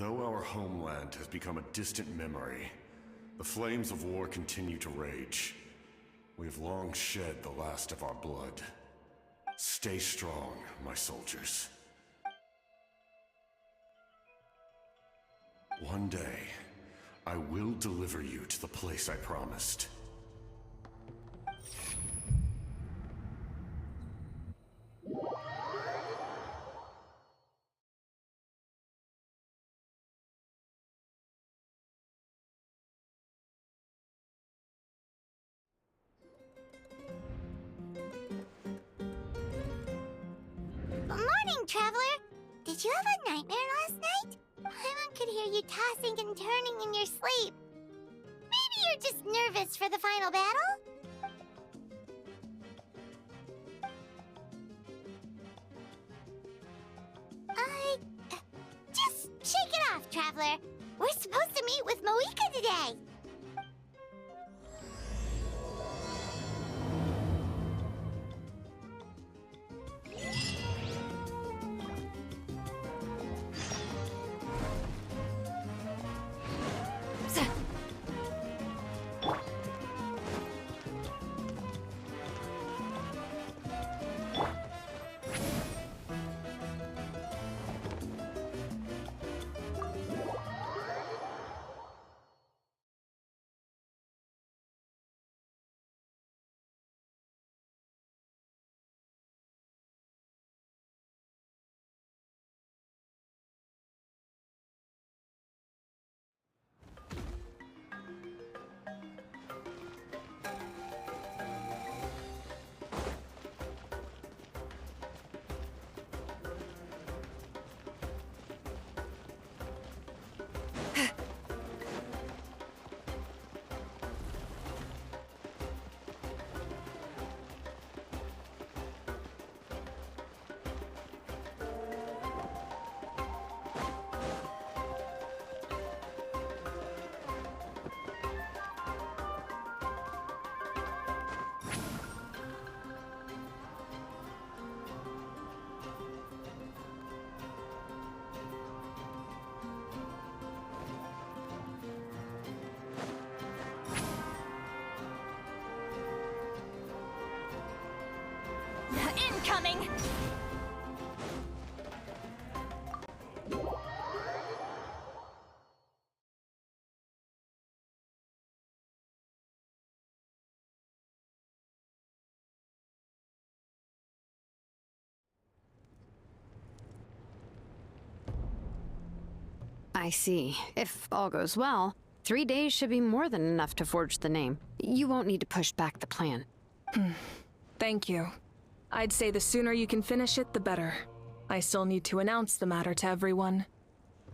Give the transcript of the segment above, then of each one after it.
Though our homeland has become a distant memory, the flames of war continue to rage. We have long shed the last of our blood. Stay strong, my soldiers. One day, I will deliver you to the place I promised. Morning, Traveler! Did you have a nightmare last night? Paimon could hear you tossing and turning in your sleep. Maybe you're just nervous for the final battle? Just shake it off, Traveler. We're supposed to meet with Moika today. Incoming! I see. If all goes well, 3 days should be more than enough to forge the name. You won't need to push back the plan. Thank you. I'd say the sooner you can finish it, the better. I still need to announce the matter to everyone.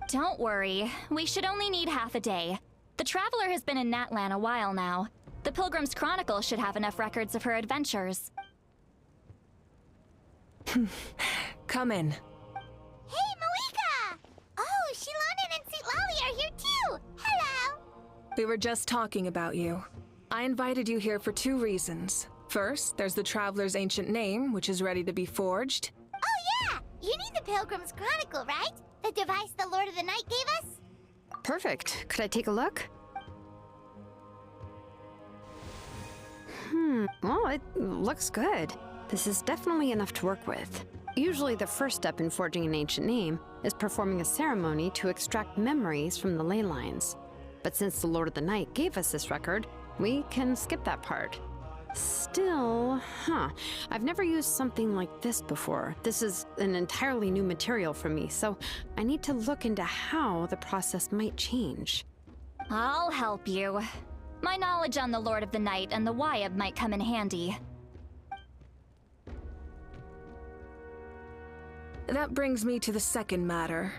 Don't worry. We should only need half a day. The Traveler has been in Natlan a while now. The Pilgrim's Chronicle should have enough records of her adventures. Come in. Hey, Moika! Oh, Shilonen and St. Lolly are here too! Hello! We were just talking about you. I invited you here for 2 reasons. First, there's the Traveler's ancient name, which is ready to be forged. Oh yeah! You need the Pilgrim's Chronicle, right? The device the Lord of the Night gave us? Perfect. Could I take a look? Well, it looks good. This is definitely enough to work with. Usually the first step in forging an ancient name is performing a ceremony to extract memories from the ley lines. But since the Lord of the Night gave us this record, we can skip that part. Still, I've never used something like this before. This is an entirely new material for me, so I need to look into how the process might change. I'll help you. My knowledge on the Lord of the Night and the Wyab might come in handy. That brings me to the second matter.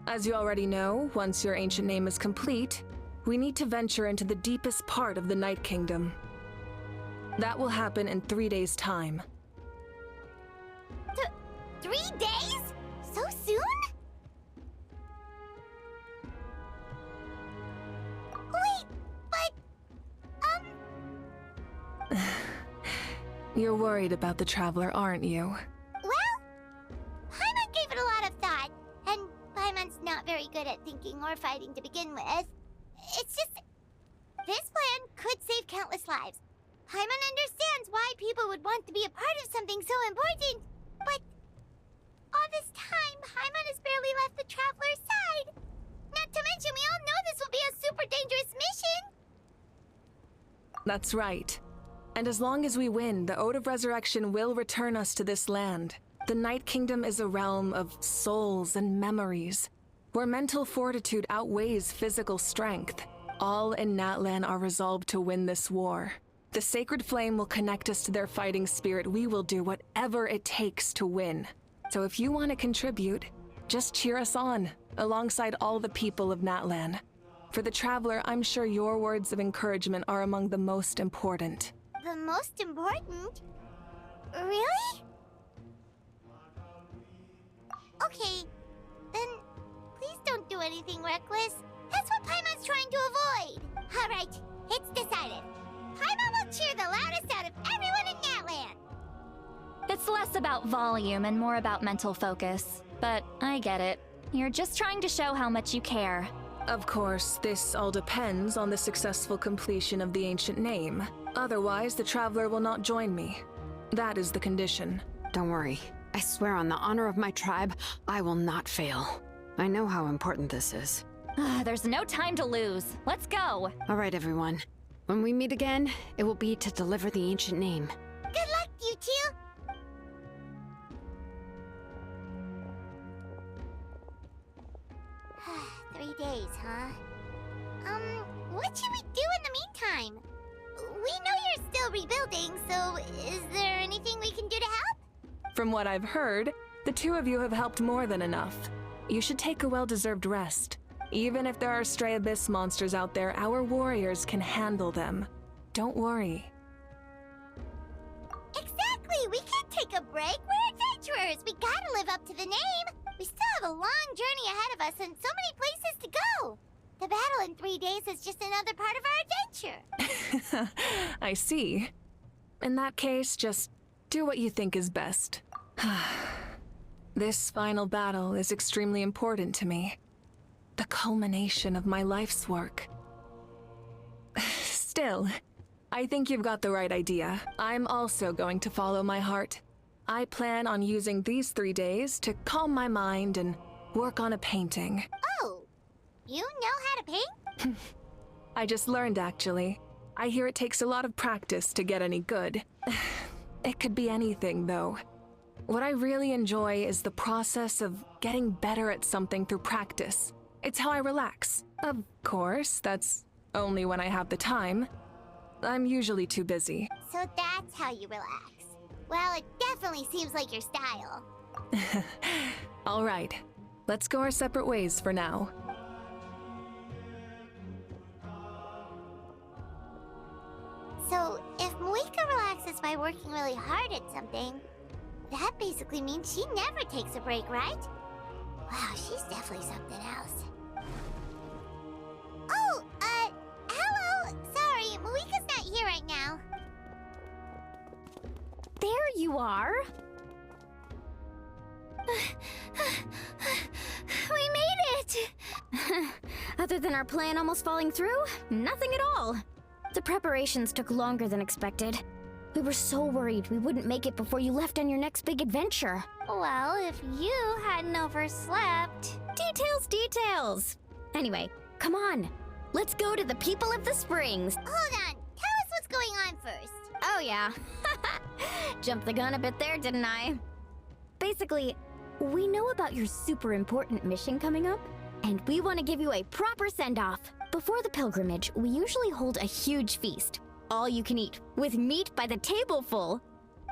As you already know, once your ancient name is complete, we need to venture into the deepest part of the Night Kingdom. That will happen in 3 days' time. 3 days? So soon? Wait, but... You're worried about the Traveler, aren't you? Well, Paimon gave it a lot of thought, and Paimon's not very good at thinking or fighting to begin with. It's just... this plan could save countless lives. Paimon understands why people would want to be a part of something so important, but... all this time, Paimon has barely left the Traveler's side. Not to mention, we all know this will be a super dangerous mission. That's right. And as long as we win, the Ode of Resurrection will return us to this land. The Night Kingdom is a realm of souls and memories, where mental fortitude outweighs physical strength. All in Natlan are resolved to win this war. The sacred flame will connect us to their fighting spirit. We will do whatever it takes to win. So if you want to contribute, just cheer us on, alongside all the people of Natlan. For the Traveler, I'm sure your words of encouragement are among the most important. The most important? Really? Okay, then please don't do anything reckless. That's what Paimon's trying to avoid. All right, it's decided. Paimon will cheer the loudest out of everyone in Natlan. It's less about volume and more about mental focus. But I get it. You're just trying to show how much you care. Of course, this all depends on the successful completion of the ancient name. Otherwise, the Traveler will not join me. That is the condition. Don't worry. I swear on the honor of my tribe, I will not fail. I know how important this is. There's no time to lose. Let's go. All right, everyone. When we meet again, it will be to deliver the ancient name. Good luck, you two. Three days, huh? What should we do in the meantime? We know you're still rebuilding, so is there anything we can do to help? From what I've heard, the two of you have helped more than enough. You should take a well-deserved rest. Even if there are stray abyss monsters out there, our warriors can handle them. Don't worry. Exactly! We can't take a break. We're adventurers. We gotta live up to the name. We still have a long journey ahead of us and so many places to go. The battle in 3 days is just another part of our adventure. I see. In that case, just do what you think is best. This final battle is extremely important to me. The culmination of my life's work. Still, I think you've got the right idea. I'm also going to follow my heart. I plan on using these 3 days to calm my mind and work on a painting. Oh, you know how to paint? I just learned, actually. I hear it takes a lot of practice to get any good. It could be anything, though. What I really enjoy is the process of getting better at something through practice. It's how I relax. Of course, that's only when I have the time. I'm usually too busy. So that's how you relax. Well, it definitely seems like your style. All right, let's go our separate ways for now. So, if Moika relaxes by working really hard at something, that basically means she never takes a break, right? Wow, she's definitely something else. Oh, hello! Sorry, Moika's not here right now. There you are. We made it! Other than our plan almost falling through, nothing at all. The preparations took longer than expected. We were so worried we wouldn't make it before you left on your next big adventure. Well, if you hadn't overslept... Details! Anyway, come on. Let's go to the people of the springs. Hold on, tell us what's going on first. Oh yeah. Jumped the gun a bit there, didn't I? Basically, we know about your super important mission coming up, and we want to give you a proper send-off. Before the pilgrimage, we usually hold a huge feast. All you can eat, with meat by the tableful.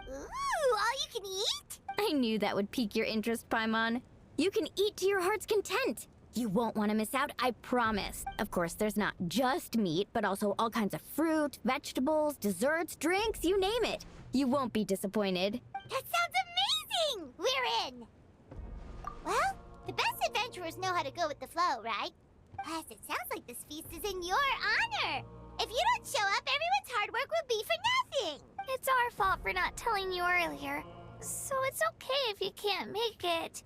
Ooh, all you can eat? I knew that would pique your interest, Paimon. You can eat to your heart's content. You won't want to miss out, I promise. Of course, there's not just meat, but also all kinds of fruit, vegetables, desserts, drinks, you name it. You won't be disappointed. That sounds amazing! We're in! Well, the best adventurers know how to go with the flow, right? Plus, it sounds like this feast is in your honor. If you don't show up, everyone's hard work will be for nothing. It's our fault for not telling you earlier, so it's okay if you can't make it.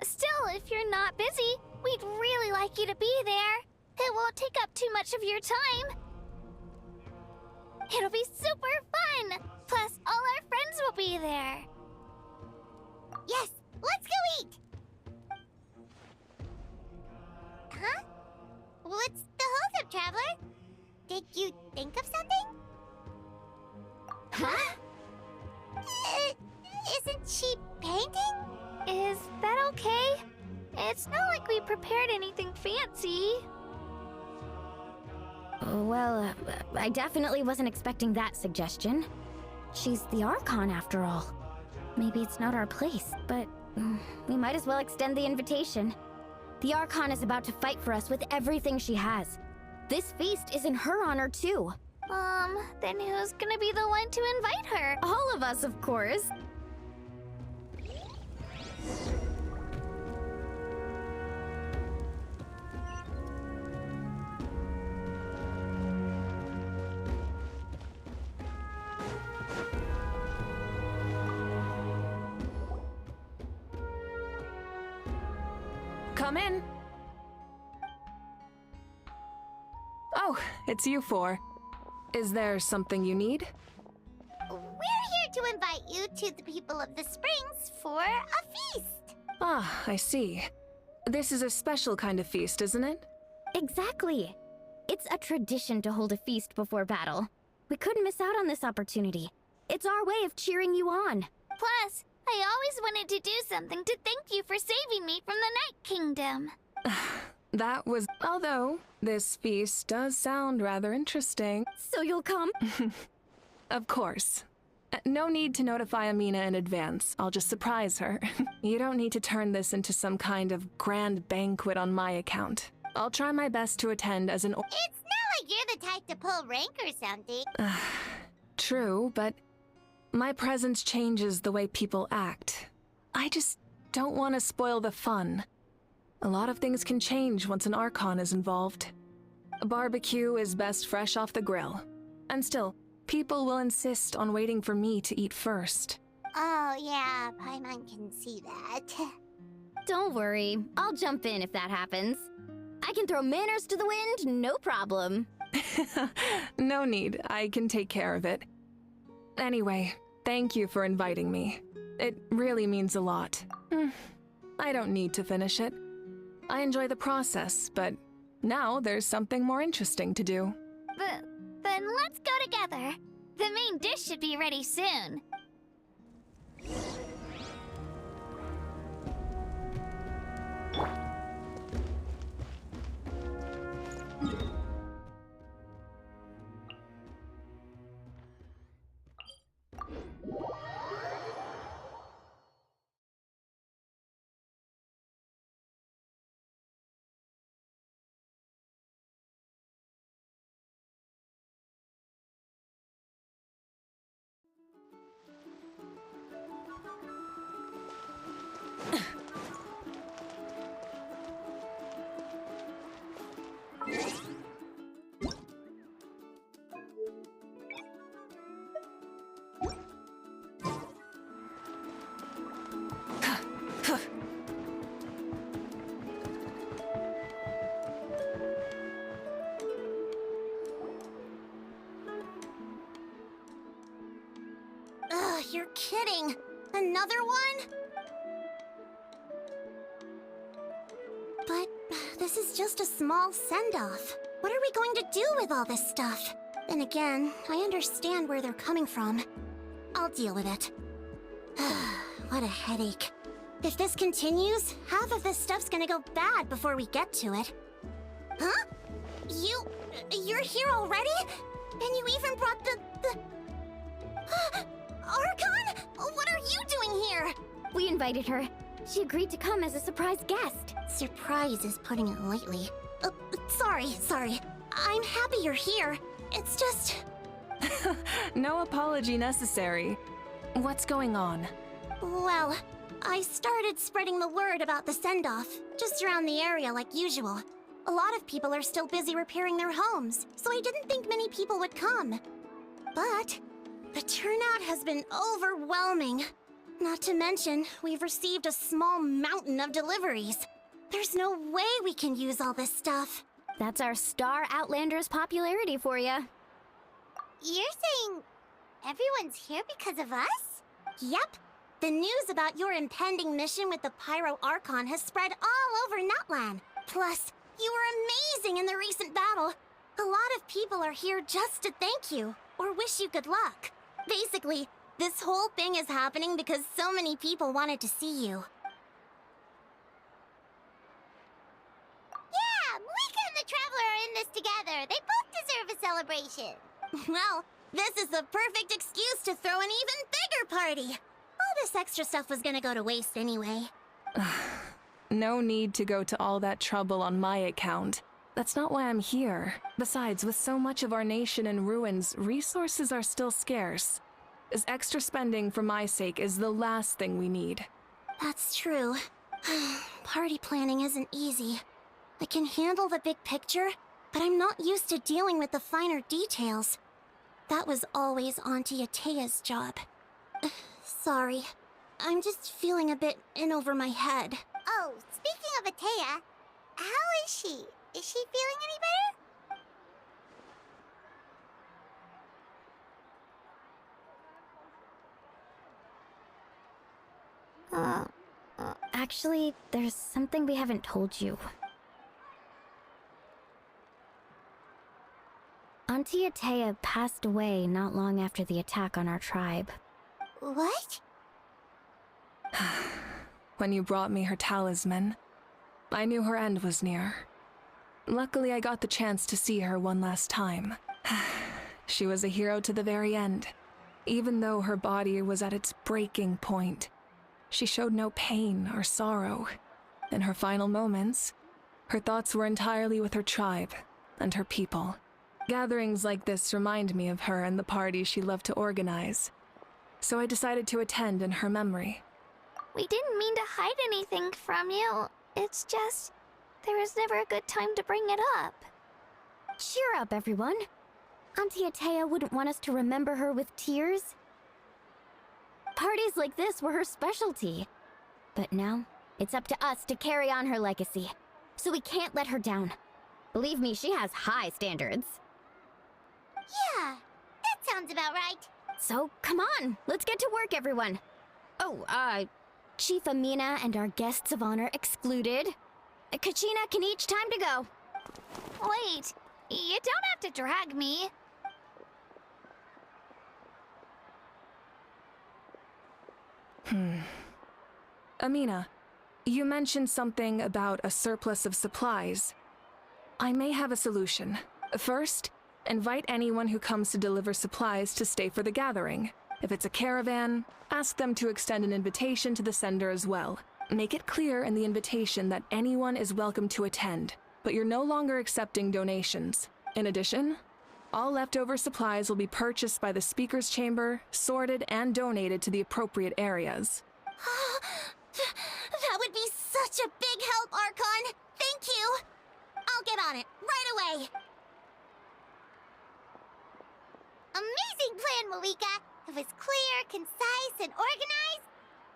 Still, if you're not busy, We'd really like you to be there. It won't take up too much of your time. It'll be super fun! Plus, all our friends will be there. Yes, let's go eat! Huh? What's the holdup, Traveler? Did you think of something? Huh? Isn't she painting? Is that okay? It's not like we prepared anything fancy. Well, I definitely wasn't expecting that suggestion. She's the Archon after all. Maybe it's not our place, but we might as well extend the invitation. The Archon is about to fight for us with everything she has. This feast is in her honor too. Then who's gonna be the one to invite her? All of us, of course. Come in. Oh, it's you four. Is there something you need? We're here to invite you to the people of the Springs for a feast. Ah, I see. This is a special kind of feast, isn't it? Exactly. It's a tradition to hold a feast before battle. We couldn't miss out on this opportunity. It's our way of cheering you on. Plus, I always wanted to do something to thank you for saving me from the Night Kingdom. That was... Although, this feast does sound rather interesting. So you'll come? Of course. No need to notify Amina in advance. I'll just surprise her. You don't need to turn this into some kind of grand banquet on my account. I'll try my best to attend as an... It's not like you're the type to pull rank or something. True, but my presence changes the way people act. I just don't want to spoil the fun. A lot of things can change once an Archon is involved. A barbecue is best fresh off the grill. And still, people will insist on waiting for me to eat first. Oh, yeah, Paimon can see that. Don't worry. I'll jump in if that happens. I can throw manners to the wind, no problem. No need. I can take care of it. Anyway, thank you for inviting me. It really means a lot. I don't need to finish it. I enjoy the process, but now there's something more interesting to do. Then let's go together. The main dish should be ready soon. Ugh, you're kidding. Another one? But this is just a small send-off. What are we going to do with all this stuff? Then again, I understand where they're coming from. I'll deal with it. What a headache. If this continues, half of this stuff's gonna go bad before we get to it. Huh? You're here already? And you even brought the... Archon? What are you doing here? We invited her. She agreed to come as a surprise guest. Surprise is putting it lightly. Sorry. I'm happy you're here. It's just... No apology necessary. What's going on? Well, I started spreading the word about the send-off, just around the area like usual. A lot of people are still busy repairing their homes, so I didn't think many people would come. But the turnout has been overwhelming. Not to mention, we've received a small mountain of deliveries. There's no way we can use all this stuff. That's our Star Outlander's popularity for you. You're saying everyone's here because of us? Yep. The news about your impending mission with the 5.3 Archon has spread all over Nutland. Plus, you were amazing in the recent battle. A lot of people are here just to thank you, or wish you good luck. Basically, this whole thing is happening because so many people wanted to see you. Yeah, Malika and the Traveler are in this together. They both deserve a celebration. Well, this is the perfect excuse to throw an even bigger party. All this extra stuff was gonna go to waste anyway. No need to go to all that trouble on my account. That's not why I'm here. Besides, with so much of our nation in ruins, resources are still scarce. This extra spending for my sake is the last thing we need. That's true. Party planning isn't easy. I can handle the big picture, but I'm not used to dealing with the finer details. That was always Auntie Atea's job. Sorry. I'm just feeling a bit in over my head. Oh, speaking of Atea, how is she? Is she feeling any better? Actually, there's something we haven't told you. Auntie Atea passed away not long after the attack on our tribe. What? When you brought me her talisman, I knew her end was near. Luckily, I got the chance to see her one last time. She was a hero to the very end. Even though her body was at its breaking point, she showed no pain or sorrow. In her final moments, her thoughts were entirely with her tribe and her people. Gatherings like this remind me of her and the parties she loved to organize. So I decided to attend in her memory. We didn't mean to hide anything from you. It's just, there was never a good time to bring it up. Cheer up, everyone. Auntie Atea wouldn't want us to remember her with tears. Parties like this were her specialty. But now, it's up to us to carry on her legacy. So we can't let her down. Believe me, she has high standards. Yeah, that sounds about right. So, come on, let's get to work, everyone. Oh, Chief Amina and our guests of honor excluded. Kachina can each time to go. Wait, you don't have to drag me. Amina, you mentioned something about a surplus of supplies. I may have a solution. First, invite anyone who comes to deliver supplies to stay for the gathering. If it's a caravan, ask them to extend an invitation to the sender as well. Make it clear in the invitation that anyone is welcome to attend, but you're no longer accepting donations. In addition, all leftover supplies will be purchased by the speaker's chamber, sorted, and donated to the appropriate areas. That would be such a big help, Archon! Thank you! I'll get on it, right away! Amazing plan, Malika! It was clear, concise, and organized.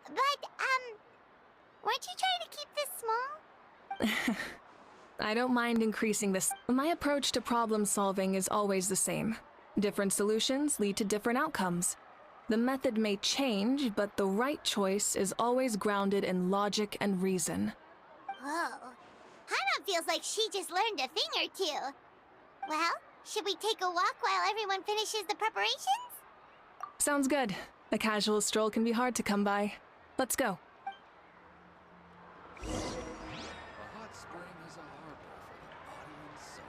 But, weren't you trying to keep this small? I don't mind increasing this. My approach to problem solving is always the same. Different solutions lead to different outcomes. The method may change, but the right choice is always grounded in logic and reason. Whoa. Hana feels like she just learned a thing or two. Well, should we take a walk while everyone finishes the preparations? Sounds good. A casual stroll can be hard to come by. Let's go. A hot spring is a harbor for the body and soul.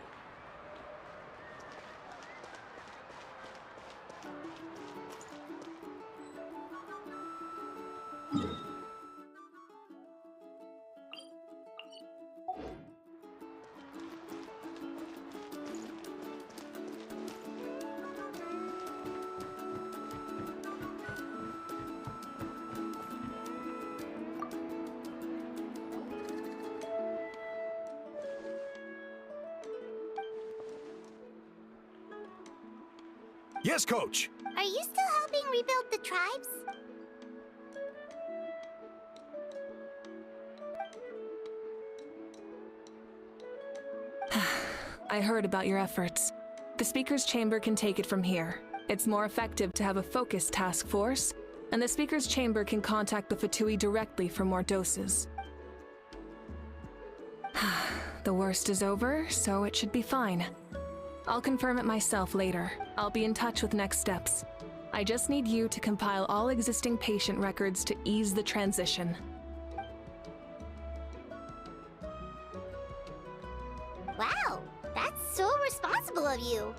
Yes, Coach. Are you still helping rebuild the tribes? I heard about your efforts. The Speaker's Chamber can take it from here. It's more effective to have a focused task force, and the Speaker's Chamber can contact the Fatui directly for more doses. The worst is over, so it should be fine. I'll confirm it myself later. I'll be in touch with next steps. I just need you to compile all existing patient records to ease the transition. Wow, that's so responsible of you.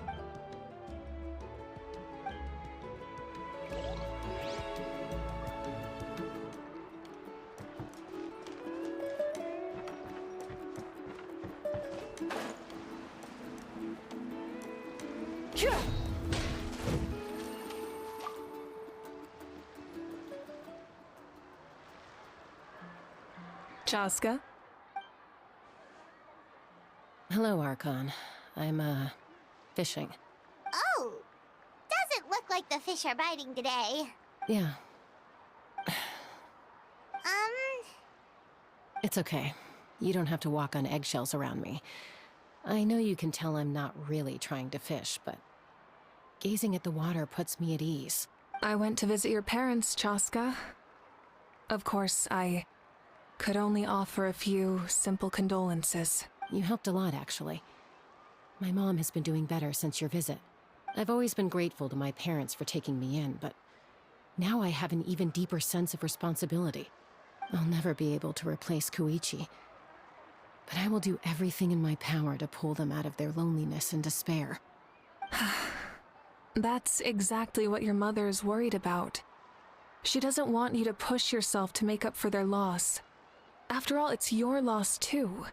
Chaska? Hello, Archon. I'm, fishing. Oh, doesn't look like the fish are biting today. Yeah, Um, it's okay. You don't have to walk on eggshells around me. I know you can tell I'm not really trying to fish, but gazing at the water puts me at ease. I went to visit your parents, Chaska. Of course, I could only offer a few simple condolences. You helped a lot, actually. My mom has been doing better since your visit. I've always been grateful to my parents for taking me in, but now I have an even deeper sense of responsibility. I'll never be able to replace Koichi, but I will do everything in my power to pull them out of their loneliness and despair. That's exactly what your mother is worried about. She doesn't want you to push yourself to make up for their loss. After all, it's your loss too.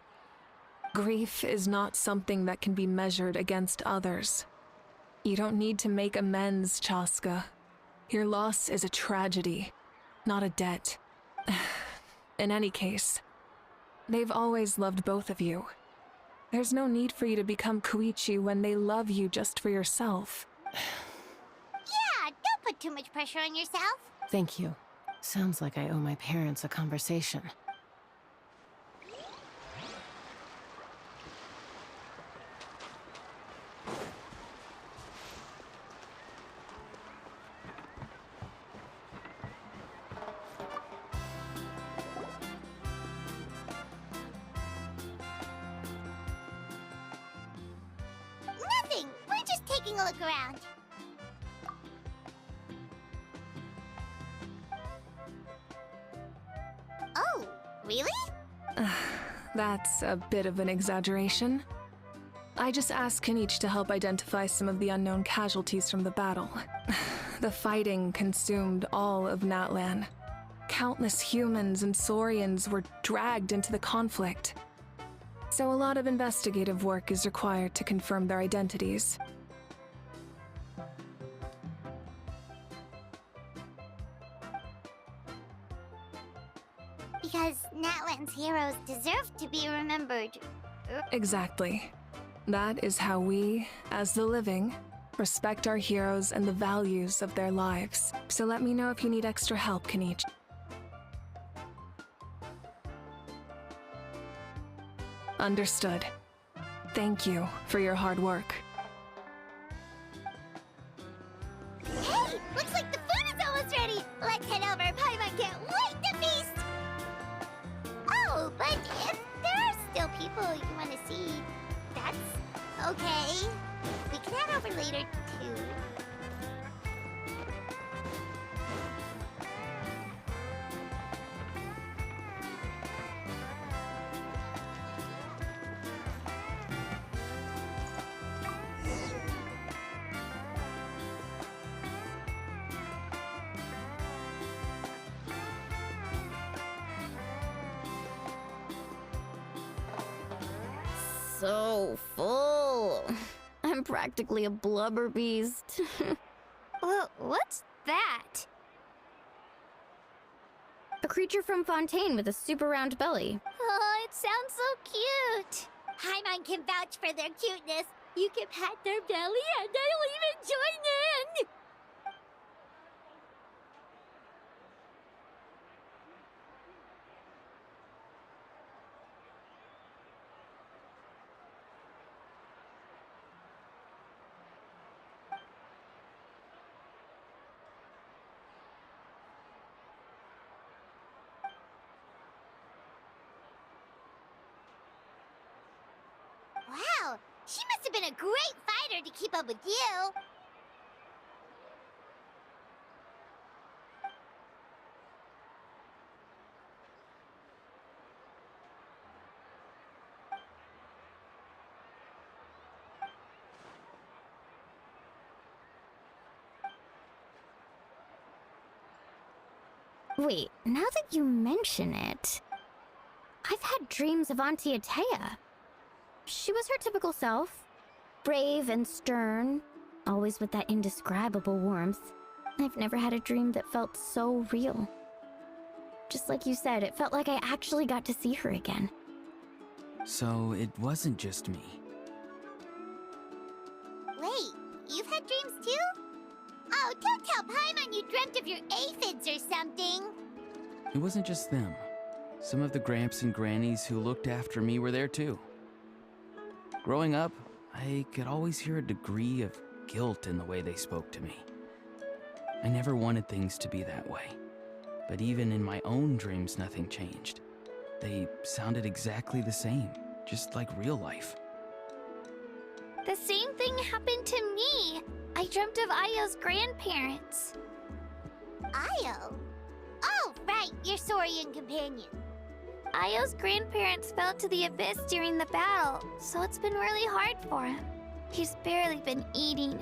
Grief is not something that can be measured against others. You don't need to make amends, Chaska. Your loss is a tragedy, not a debt. In any case, they've always loved both of you. There's no need for you to become Koichi when they love you just for yourself. yeah, don't put too much pressure on yourself. Thank you. Sounds like I owe my parents a conversation. Nothing, we're just taking a look around. Oh, really? That's a bit of an exaggeration. I just asked Kinich to help identify some of the unknown casualties from the battle. The fighting consumed all of Natlan. Countless humans and Saurians were dragged into the conflict. So a lot of investigative work is required to confirm their identities. Because Natlan's heroes deserve to be remembered. Exactly. That is how we, as the living, respect our heroes and the values of their lives. So let me know if you need extra help, Kinich. Understood. Thank you for your hard work. Hey, looks like the food is almost ready. Let's head over. Paimon can't wait to feast. Oh, but if there are still people you want to see, that's okay. We can head over later too. So full. I'm practically a blubber beast. What's that? A creature from Fontaine with a super round belly. Oh, it sounds so cute. Paimon can vouch for their cuteness. You can pat their belly and I'll even join in. She must have been a great fighter to keep up with you. Wait, now that you mention it, I've had dreams of Auntie Atea. She was her typical self, brave and stern, always with that indescribable warmth. I've never had a dream that felt so real. Just like you said, it felt like I actually got to see her again. So it wasn't just me. Wait, you've had dreams too? Oh, don't tell Paimon you dreamt of your aphids or something. It wasn't just them. Some of the Gramps and Grannies who looked after me were there too. Growing up, I could always hear a degree of guilt in the way they spoke to me. I never wanted things to be that way. But even in my own dreams, nothing changed. They sounded exactly the same, just like real life. The same thing happened to me. I dreamt of Ayo's grandparents. Ayo? Oh, right, your Saurian companion. Ayo's grandparents fell to the abyss during the battle, so it's been really hard for him. He's barely been eating.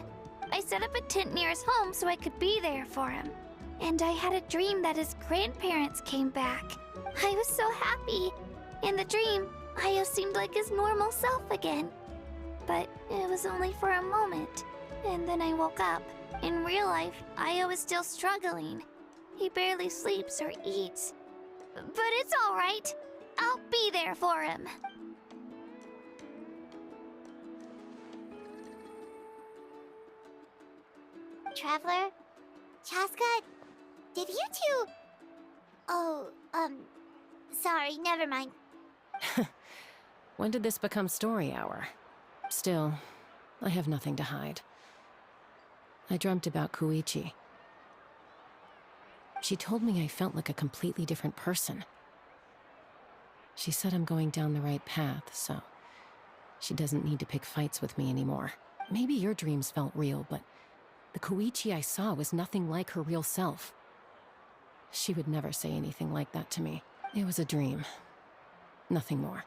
I set up a tent near his home so I could be there for him. And I had a dream that his grandparents came back. I was so happy. In the dream, Ayo seemed like his normal self again. But it was only for a moment. And then I woke up. In real life, Ayo is still struggling. He barely sleeps or eats. But it's all right. I'll be there for him. Traveler? Chaska? Did you two... Oh, sorry, never mind. When did this become story hour? Still, I have nothing to hide. I dreamt about Koichi. She told me I felt like a completely different person. She said I'm going down the right path, so she doesn't need to pick fights with me anymore. Maybe your dreams felt real, but the Koichi I saw was nothing like her real self. She would never say anything like that to me. It was a dream. Nothing more.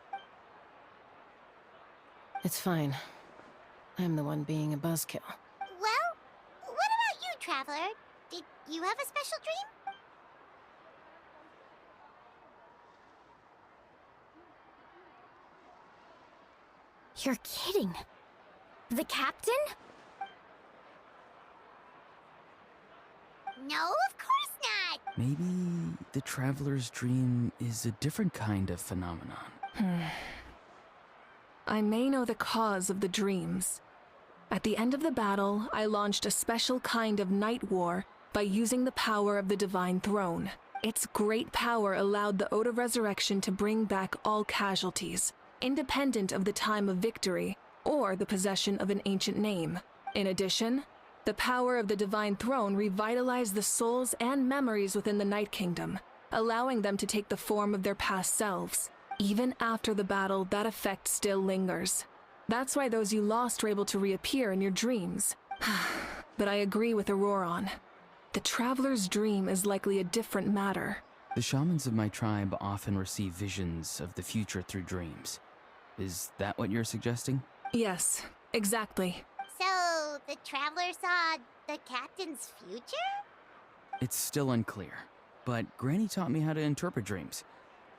It's fine. I'm the one being a buzzkill. Well, what about you, Traveler? Did you have a special dream? You're kidding. The captain? No, of course not! Maybe the Traveler's dream is a different kind of phenomenon. I may know the cause of the dreams. At the end of the battle, I launched a special kind of night war by using the power of the Divine Throne. Its great power allowed the Ode of Resurrection to bring back all casualties, independent of the time of victory or the possession of an ancient name. In addition, the power of the Divine Throne revitalized the souls and memories within the Night Kingdom, allowing them to take the form of their past selves. Even after the battle, that effect still lingers. That's why those you lost were able to reappear in your dreams. But I agree with Auroron. The Traveler's dream is likely a different matter. The shamans of my tribe often receive visions of the future through dreams. Is that what you're suggesting? Yes, exactly. So, the Traveler saw the captain's future? It's still unclear, but Granny taught me how to interpret dreams.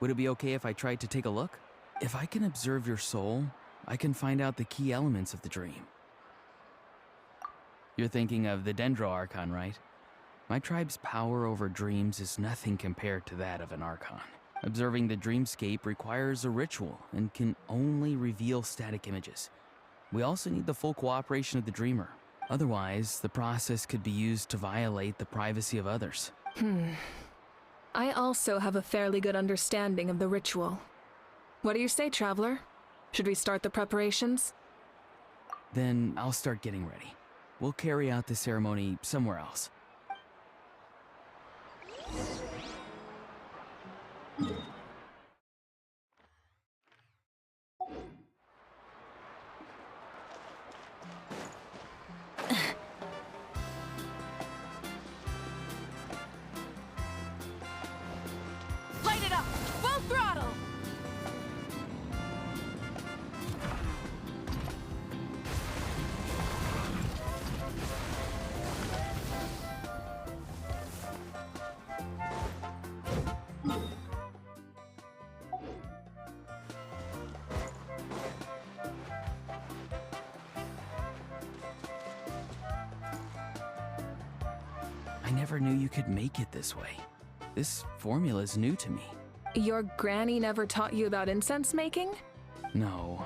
Would it be okay if I tried to take a look? If I can observe your soul, I can find out the key elements of the dream. You're thinking of the Dendro Archon, right? My tribe's power over dreams is nothing compared to that of an Archon. Observing the dreamscape requires a ritual and can only reveal static images. We also need the full cooperation of the dreamer. Otherwise, the process could be used to violate the privacy of others. I also have a fairly good understanding of the ritual. What do you say, Traveler? Should we start the preparations? Then I'll start getting ready. We'll carry out the ceremony somewhere else. I never knew you could make it this way. This formula is new to me. Your granny never taught you about incense making? No.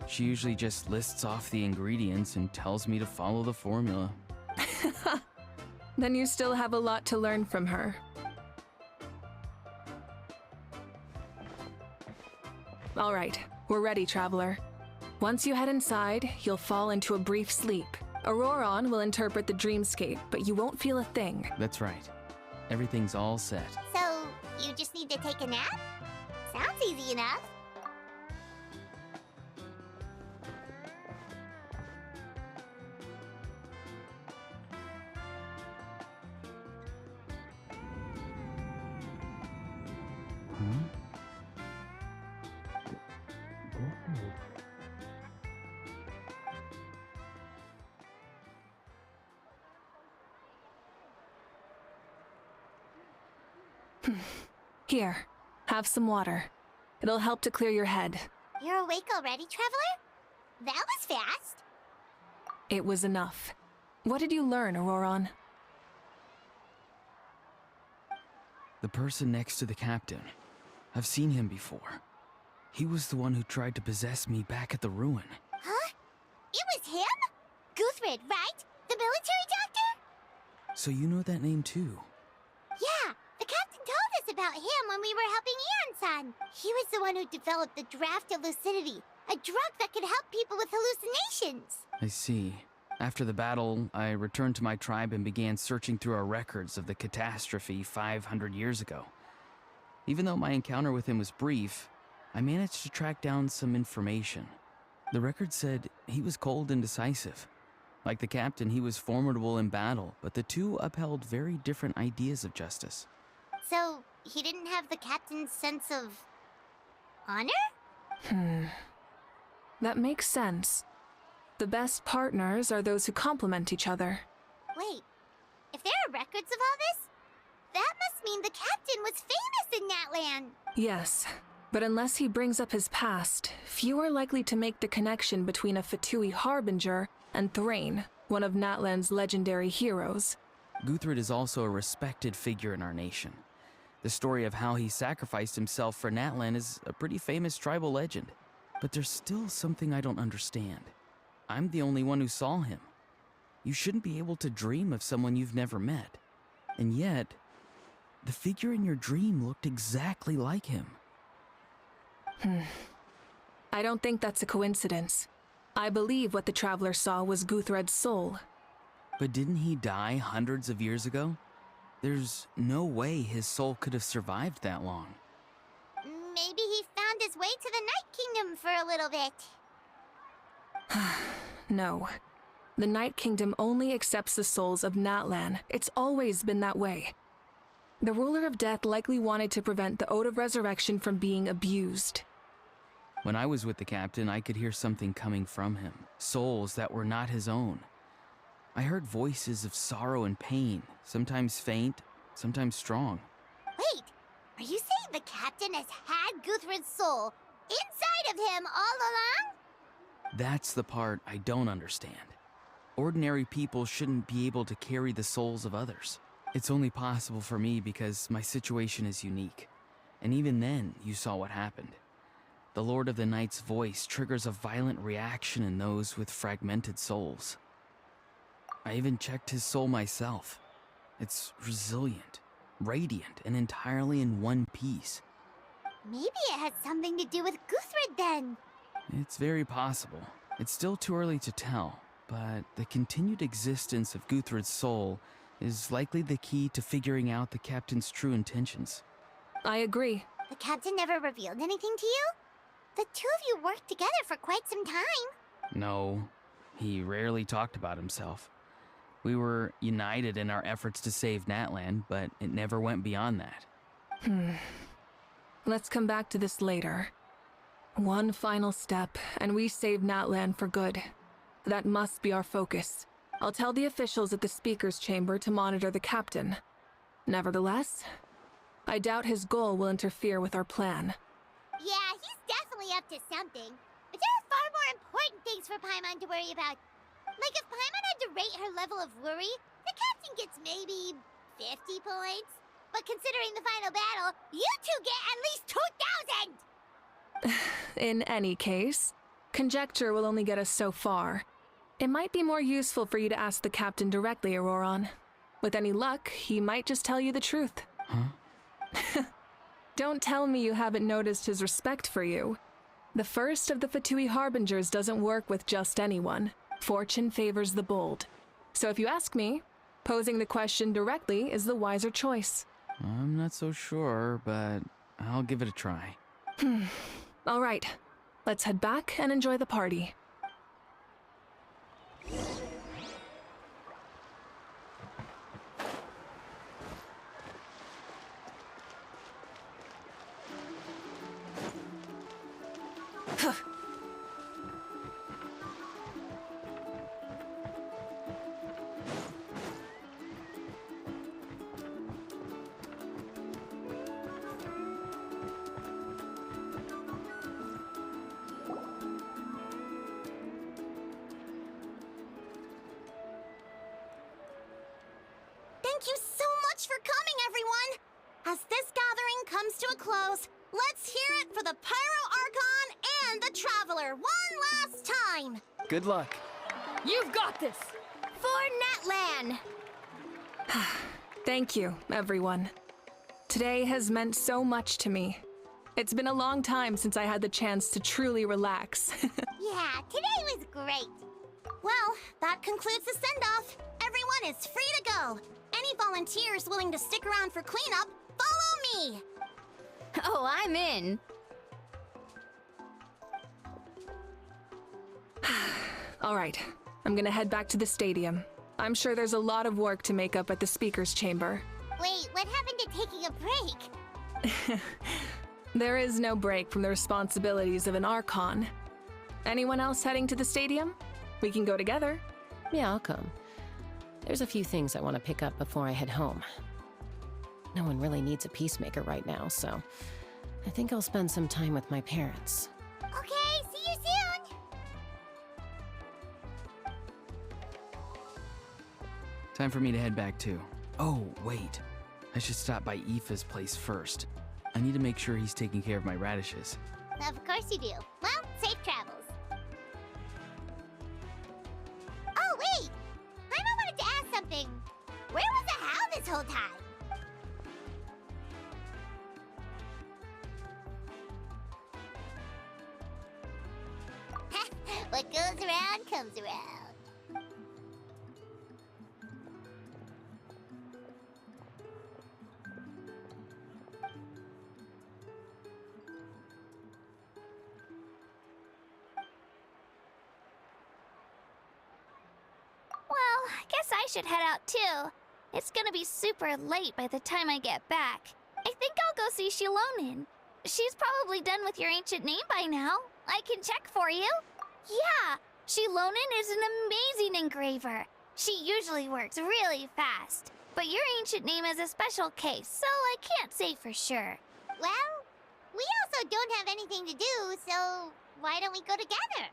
She usually just lists off the ingredients and tells me to follow the formula. Then you still have a lot to learn from her. All right, we're ready, Traveler. Once you head inside, you'll fall into a brief sleep. Auroron will interpret the dreamscape, but you won't feel a thing. That's right. Everything's all set. So, you just need to take a nap? Sounds easy enough. Here, have some water. It'll help to clear your head. You're awake already, Traveler? That was fast. It was enough. What did you learn, Auroron? The person next to the captain. I've seen him before. He was the one who tried to possess me back at the ruin. Huh? It was him? Guthred, right? The military doctor? So you know that name too? Yeah, the captain told us about him when we were helping Eon-san. He was the one who developed the draft of lucidity, a drug that could help people with hallucinations. I see. After the battle, I returned to my tribe and began searching through our records of the catastrophe 500 years ago. Even though my encounter with him was brief, I managed to track down some information. The record said he was cold and decisive. Like the captain, he was formidable in battle, but the two upheld very different ideas of justice. So, he didn't have the captain's sense of honor? That makes sense. The best partners are those who complement each other. Wait, if there are records of all this, that must mean the captain was famous in Natlan. Yes, but unless he brings up his past, few are likely to make the connection between a Fatui harbinger and Thrain, one of Natlan's legendary heroes. Guthred is also a respected figure in our nation. The story of how he sacrificed himself for Natlan is a pretty famous tribal legend. But there's still something I don't understand. I'm the only one who saw him. You shouldn't be able to dream of someone you've never met. And yet, the figure in your dream looked exactly like him. I don't think that's a coincidence. I believe what the Traveler saw was Guthred's soul. But didn't he die hundreds of years ago? There's no way his soul could have survived that long. Maybe he found his way to the Night Kingdom for a little bit. No. The Night Kingdom only accepts the souls of Natlan. It's always been that way. The Ruler of Death likely wanted to prevent the Ode of Resurrection from being abused. When I was with the captain, I could hear something coming from him. Souls that were not his own. I heard voices of sorrow and pain, sometimes faint, sometimes strong. Wait, are you saying the captain has had Guthred's soul inside of him all along? That's the part I don't understand. Ordinary people shouldn't be able to carry the souls of others. It's only possible for me because my situation is unique. And even then, you saw what happened. The Lord of the Night's voice triggers a violent reaction in those with fragmented souls. I even checked his soul myself. It's resilient, radiant, and entirely in one piece. Maybe it has something to do with Guthred then. It's very possible. It's still too early to tell, but the continued existence of Guthred's soul is likely the key to figuring out the captain's true intentions. I agree. The captain never revealed anything to you? The two of you worked together for quite some time. No, he rarely talked about himself. We were united in our efforts to save Natlan, but it never went beyond that. Let's come back to this later. One final step, and we save Natlan for good. That must be our focus. I'll tell the officials at the speaker's chamber to monitor the captain. Nevertheless, I doubt his goal will interfere with our plan. Yeah, he's definitely up to something. But there are far more important things for Paimon to worry about. Like if Paimon had to rate her level of worry, the captain gets maybe 50 points. But considering the final battle, you two get at least 2,000! In any case, conjecture will only get us so far. It might be more useful for you to ask the captain directly, Auroron. With any luck, he might just tell you the truth. Huh? Don't tell me you haven't noticed his respect for you. The first of the Fatui Harbingers doesn't work with just anyone. Fortune favors the bold. So if you ask me, posing the question directly is the wiser choice. I'm not so sure, but I'll give it a try. All right, let's head back and enjoy the party. Thank you so much for coming, everyone! As this gathering comes to a close, let's hear it for the Pyro Archon and the Traveler one last time! Good luck. You've got this! For Natlan! Thank you, everyone. Today has meant so much to me. It's been a long time since I had the chance to truly relax. Yeah, today was great! Well, that concludes the send-off. Everyone is free to go. Any volunteers willing to stick around for cleanup, follow me! Oh, I'm in. All right, I'm gonna head back to the stadium. I'm sure there's a lot of work to make up at the speaker's chamber. Wait, what happened to taking a break? There is no break from the responsibilities of an Archon. Anyone else heading to the stadium? We can go together. Yeah, I'll come. There's a few things I want to pick up before I head home. No one really needs a peacemaker right now, so I think I'll spend some time with my parents. Okay, see you soon! Time for me to head back too. Oh, wait. I should stop by Aoife's place first. I need to make sure he's taking care of my radishes. Of course you do. Well, safe travels. Oh, wait! Paimon wanted to ask something. Where was the How this whole time? What goes around comes around. Well, I guess I should head out too. It's gonna be super late by the time I get back. I think I'll go see Shilonin. She's probably done with your ancient name by now. I can check for you. Yeah, Shilonin is an amazing engraver. She usually works really fast. But your ancient name is a special case, so I can't say for sure. Well, we also don't have anything to do, so why don't we go together?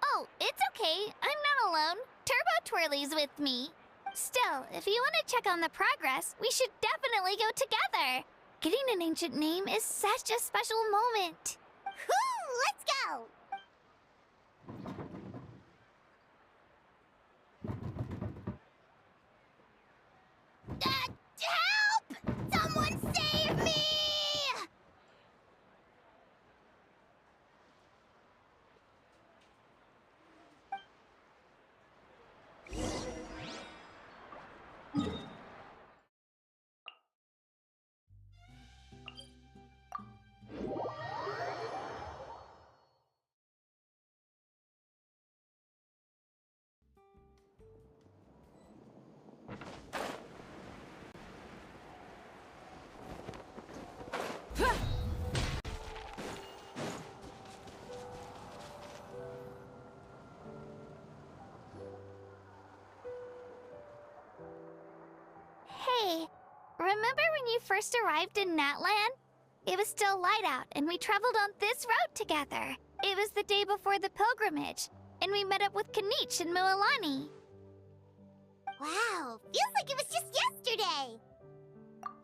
Oh, it's okay. I'm not alone. Turbo Twirly's with me. Still, if you want to check on the progress, we should definitely go together. Getting an ancient name is such a special moment. Whoo, let's go! Help! Someone save me! Remember when you first arrived in Natlan? It was still light out, and we traveled on this road together. It was the day before the pilgrimage, and we met up with Kanich and Mualani. Wow, feels like it was just yesterday.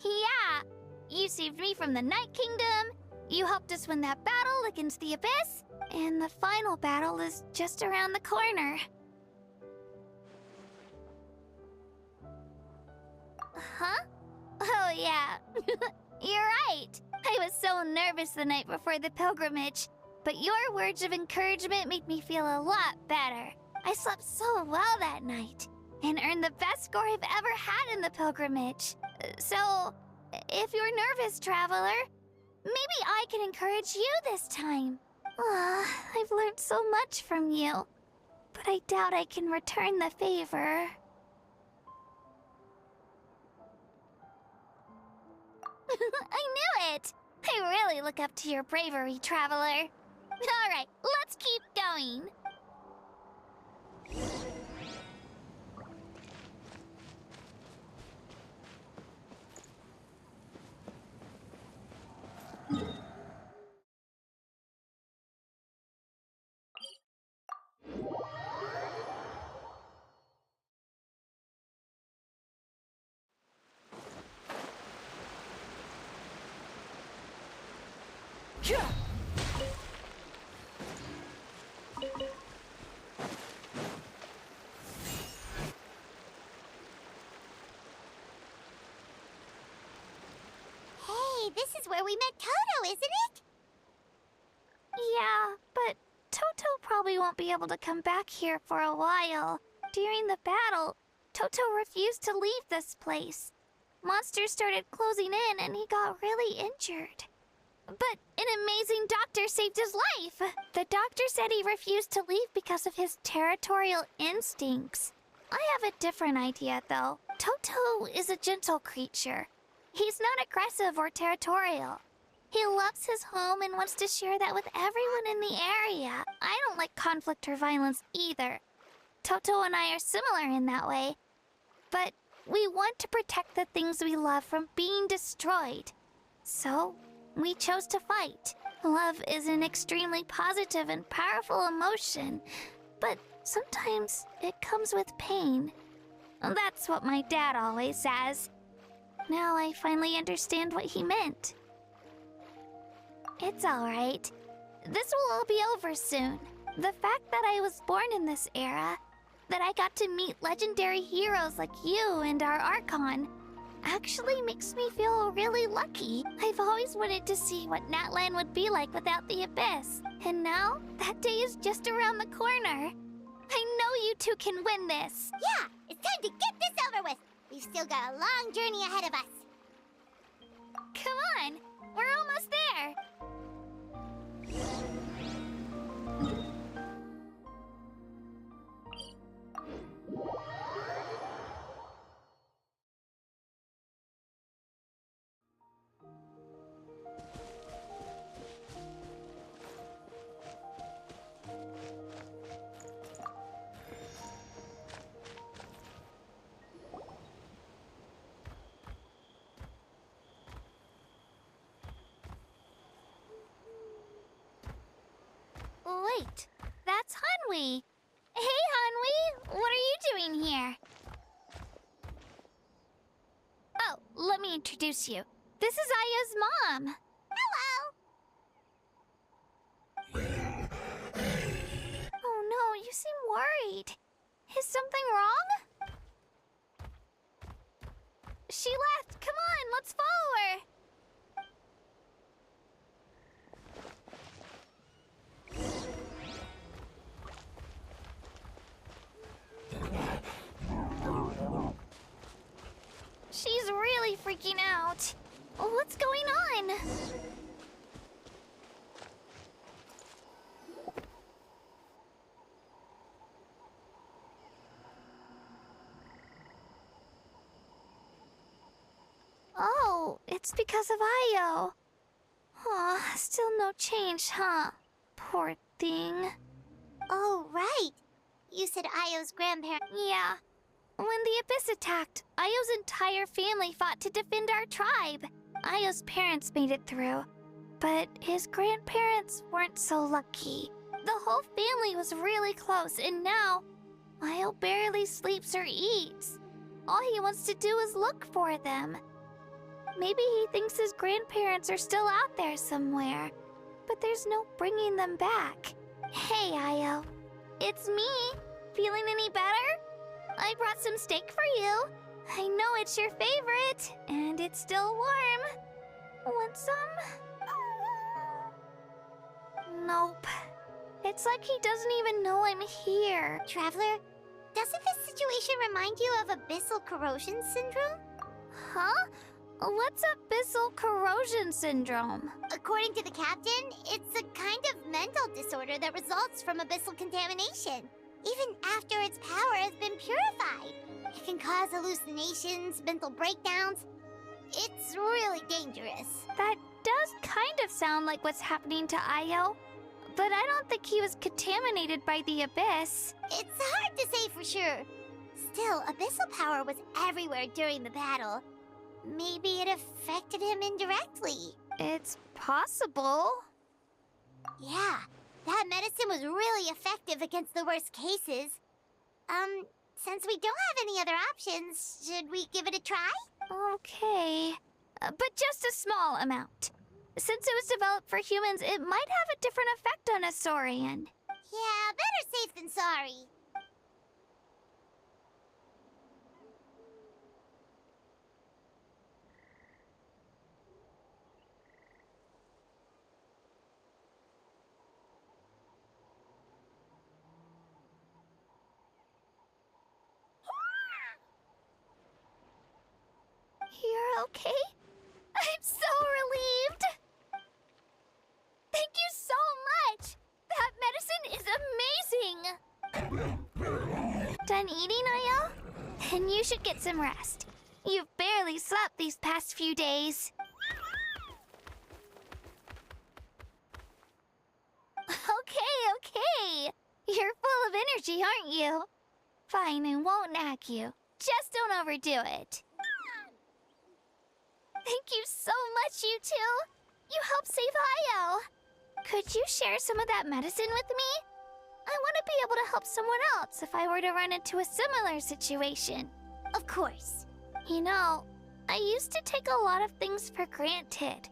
Yeah, you saved me from the Night Kingdom, you helped us win that battle against the Abyss, and the final battle is just around the corner. Huh? Oh yeah, you're right. I was so nervous the night before the pilgrimage, but your words of encouragement made me feel a lot better. I slept so well that night, and earned the best score I've ever had in the pilgrimage. So, if you're nervous, traveler, maybe I can encourage you this time. I've learned so much from you, but I doubt I can return the favor. I knew it! I really look up to your bravery, traveler. Alright, let's keep going. Hey, this is where we met Toto, isn't it? Yeah, but Toto probably won't be able to come back here for a while. During the battle, Toto refused to leave this place. Monsters started closing in and he got really injured. But an amazing doctor saved his life. The doctor said he refused to leave because of his territorial instincts. I have a different idea, though. Toto is a gentle creature. He's not aggressive or territorial. He loves his home and wants to share that with everyone in the area. I don't like conflict or violence either. Toto and I are similar in that way. But we want to protect the things we love from being destroyed. So, we chose to fight. Love is an extremely positive and powerful emotion, but sometimes it comes with pain. That's what my dad always says. Now I finally understand what he meant. It's alright. This will all be over soon. The fact that I was born in this era, that I got to meet legendary heroes like you and our Archon, actually makes me feel really lucky. I've always wanted to see what Natlan would be like without the Abyss. And now, that day is just around the corner. I know you two can win this. Yeah, it's time to get this over with. We've still got a long journey ahead of us. Come on, we're almost there. Wait, that's Hanwi. Hey, Hanwi, what are you doing here? Oh, let me introduce you. This is Aya's mom. Hello. Oh no, you seem worried. Is something wrong? She left. Come on, let's follow her. She's really freaking out. What's going on? Oh, it's because of Io. Aw, still no change, huh? Poor thing. Oh, right. You said Io's grandparent. Yeah. When the Abyss attacked, Io's entire family fought to defend our tribe. Io's parents made it through, but his grandparents weren't so lucky. The whole family was really close, and now Io barely sleeps or eats. All he wants to do is look for them. Maybe he thinks his grandparents are still out there somewhere, but there's no bringing them back. Hey, Io. It's me. Feeling any better? I brought some steak for you. I know it's your favorite, and it's still warm. Want some? Nope. It's like he doesn't even know I'm here. Traveler, doesn't this situation remind you of abyssal corrosion syndrome? Huh? What's abyssal corrosion syndrome? According to the captain, it's a kind of mental disorder that results from abyssal contamination. Even after its power has been purified, it can cause hallucinations, mental breakdowns. It's really dangerous. That does kind of sound like what's happening to Io, but I don't think he was contaminated by the Abyss. It's hard to say for sure. Still, abyssal power was everywhere during the battle. Maybe it affected him indirectly. It's possible. Yeah, that medicine was really effective against the worst cases. Since we don't have any other options, should we give it a try? Okay. But just a small amount. Since it was developed for humans, it might have a different effect on a Saurian. Yeah, better safe than sorry. You're okay? I'm so relieved! Thank you so much! That medicine is amazing! Done eating, Io? Then you should get some rest. You've barely slept these past few days. Okay. You're full of energy, aren't you? Fine, I won't nag you. Just don't overdo it. Thank you so much, you two. You helped save Io. Could you share some of that medicine with me? I want to be able to help someone else if I were to run into a similar situation. Of course. You know, I used to take a lot of things for granted.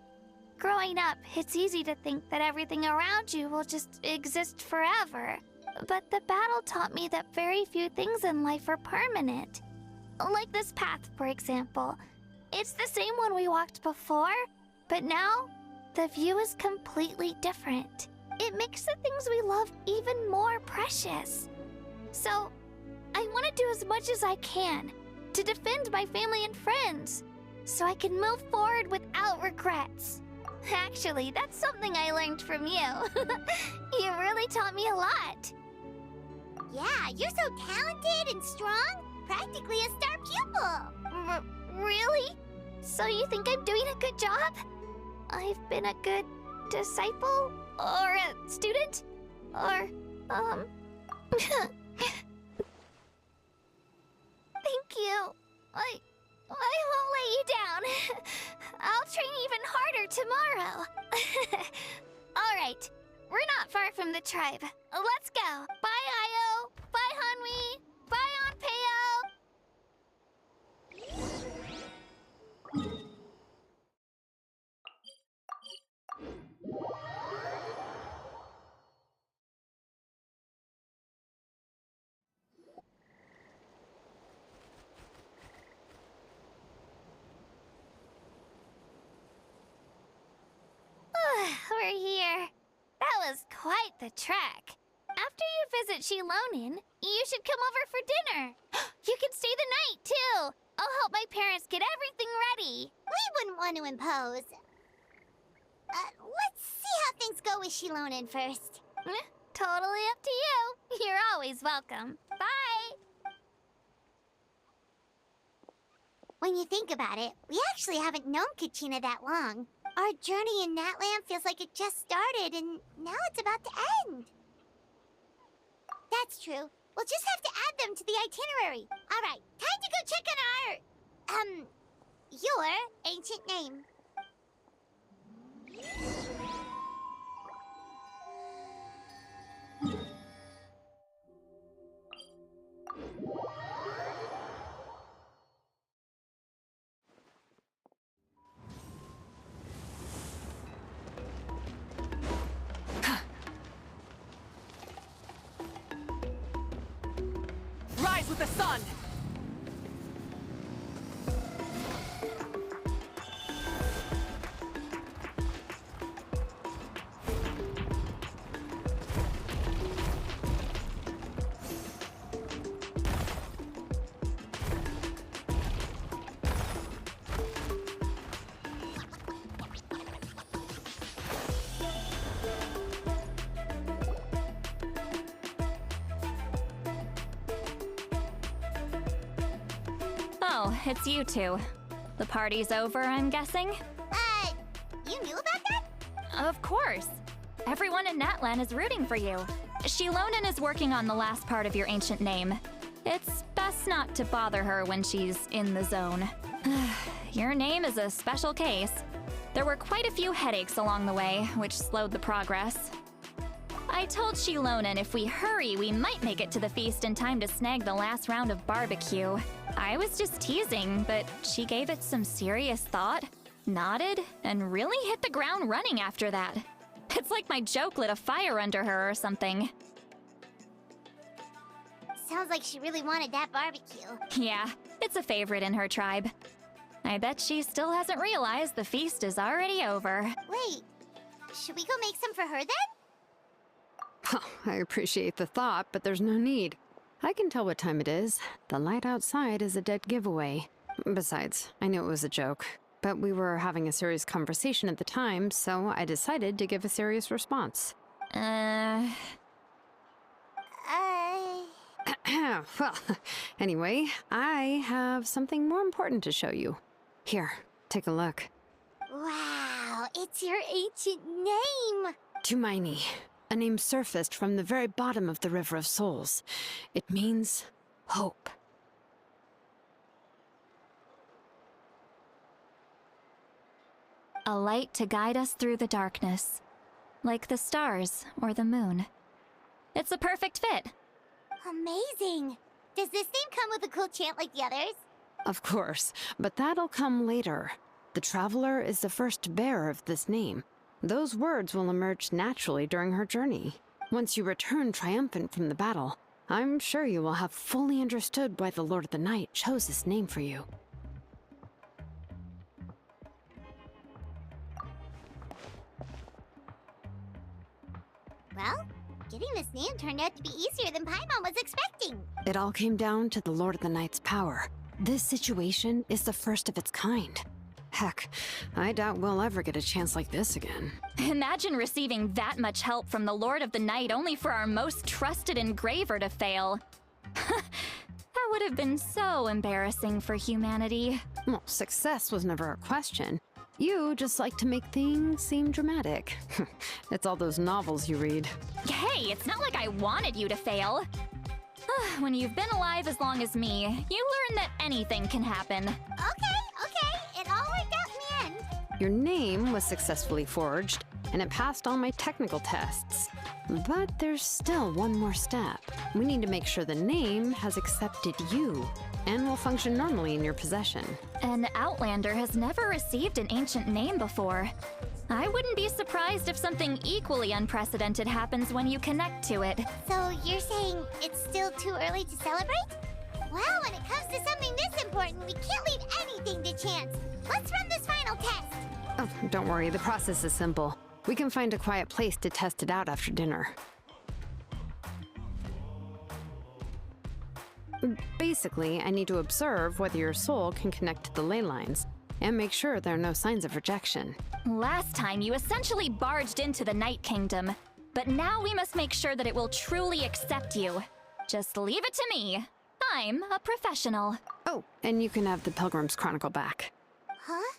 Growing up, it's easy to think that everything around you will just exist forever. But the battle taught me that very few things in life are permanent. Like this path, for example. It's the same one we walked before, but now the view is completely different. It makes the things we love even more precious. So, I want to do as much as I can to defend my family and friends, so I can move forward without regrets. Actually, that's something I learned from you. You really taught me a lot. Yeah, you're so talented and strong. Practically a star pupil. Really? So you think I'm doing a good job? I've been a good disciple? Or a student? Or, Thank you. I won't let you down. I'll train even harder tomorrow. All right. We're not far from the tribe. Let's go. Bye, Io. Bye, Hanwi. Bye, Onpeo. We're here. That was quite the trek. After you visit Shilonin, you should come over for dinner. You can stay the night, too. I'll help my parents get everything ready. We wouldn't want to impose. Let's see how things go with Shilonin first. Totally up to you. You're always welcome. Bye. When you think about it, we actually haven't known Kachina that long. Our journey in Natland feels like it just started, and now it's about to end. That's true. We'll just have to add them to the itinerary. All right, time to go check on your ancient name. Rise with the sun! Oh, it's you two. The party's over, I'm guessing? You knew about that? Of course. Everyone in Natlan is rooting for you. Shilonen is working on the last part of your ancient name. It's best not to bother her when she's in the zone. Your name is a special case. There were quite a few headaches along the way, which slowed the progress. I told Shilonen if we hurry, we might make it to the feast in time to snag the last round of barbecue. I was just teasing, but she gave it some serious thought, nodded, and really hit the ground running after that. It's like my joke lit a fire under her or something. Sounds like she really wanted that barbecue. Yeah, it's a favorite in her tribe. I bet she still hasn't realized the feast is already over. Wait, should we go make some for her then? I appreciate the thought, but there's no need. I can tell what time it is. The light outside is a dead giveaway. Besides, I knew it was a joke, but we were having a serious conversation at the time, so I decided to give a serious response. Well, Anyway, I have something more important to show you. Here, take a look. wow, it's your ancient name. Tumaini, a name surfaced from the very bottom of the River of Souls. It means hope. A light to guide us through the darkness, like the stars or the moon. It's a perfect fit. Amazing. Does this name come with a cool chant like the others? Of course, but that'll come later. The Traveler is the first bearer of this name. Those words will emerge naturally during her journey. Once you return triumphant from the battle, I'm sure you will have fully understood why the Lord of the Night chose this name for you. Well, getting this name turned out to be easier than Paimon was expecting. It all came down to the Lord of the Night's power. This situation is the first of its kind. Heck, I doubt we'll ever get a chance like this again. Imagine receiving that much help from the Lord of the Night only for our most trusted engraver to fail. That would have been so embarrassing for humanity. Well, success was never a question. You just like to make things seem dramatic. It's all those novels you read. Hey, it's not like I wanted you to fail. When you've been alive as long as me, you learn that anything can happen. Okay, it all worked out in the end. Your name was successfully forged, and it passed all my technical tests. But there's still one more step. We need to make sure the name has accepted you, and will function normally in your possession. An Outlander has never received an ancient name before. I wouldn't be surprised if something equally unprecedented happens when you connect to it. So you're saying it's still too early to celebrate? Well, when it comes to something this important, we can't leave anything to chance. Let's run this final test. Oh, don't worry, the process is simple. We can find a quiet place to test it out after dinner. Basically, I need to observe whether your soul can connect to the ley lines, and make sure there are no signs of rejection. Last time, you essentially barged into the Night Kingdom, but now we must make sure that it will truly accept you. Just leave it to me. I'm a professional. Oh, and you can have the Pilgrim's Chronicle back. Huh?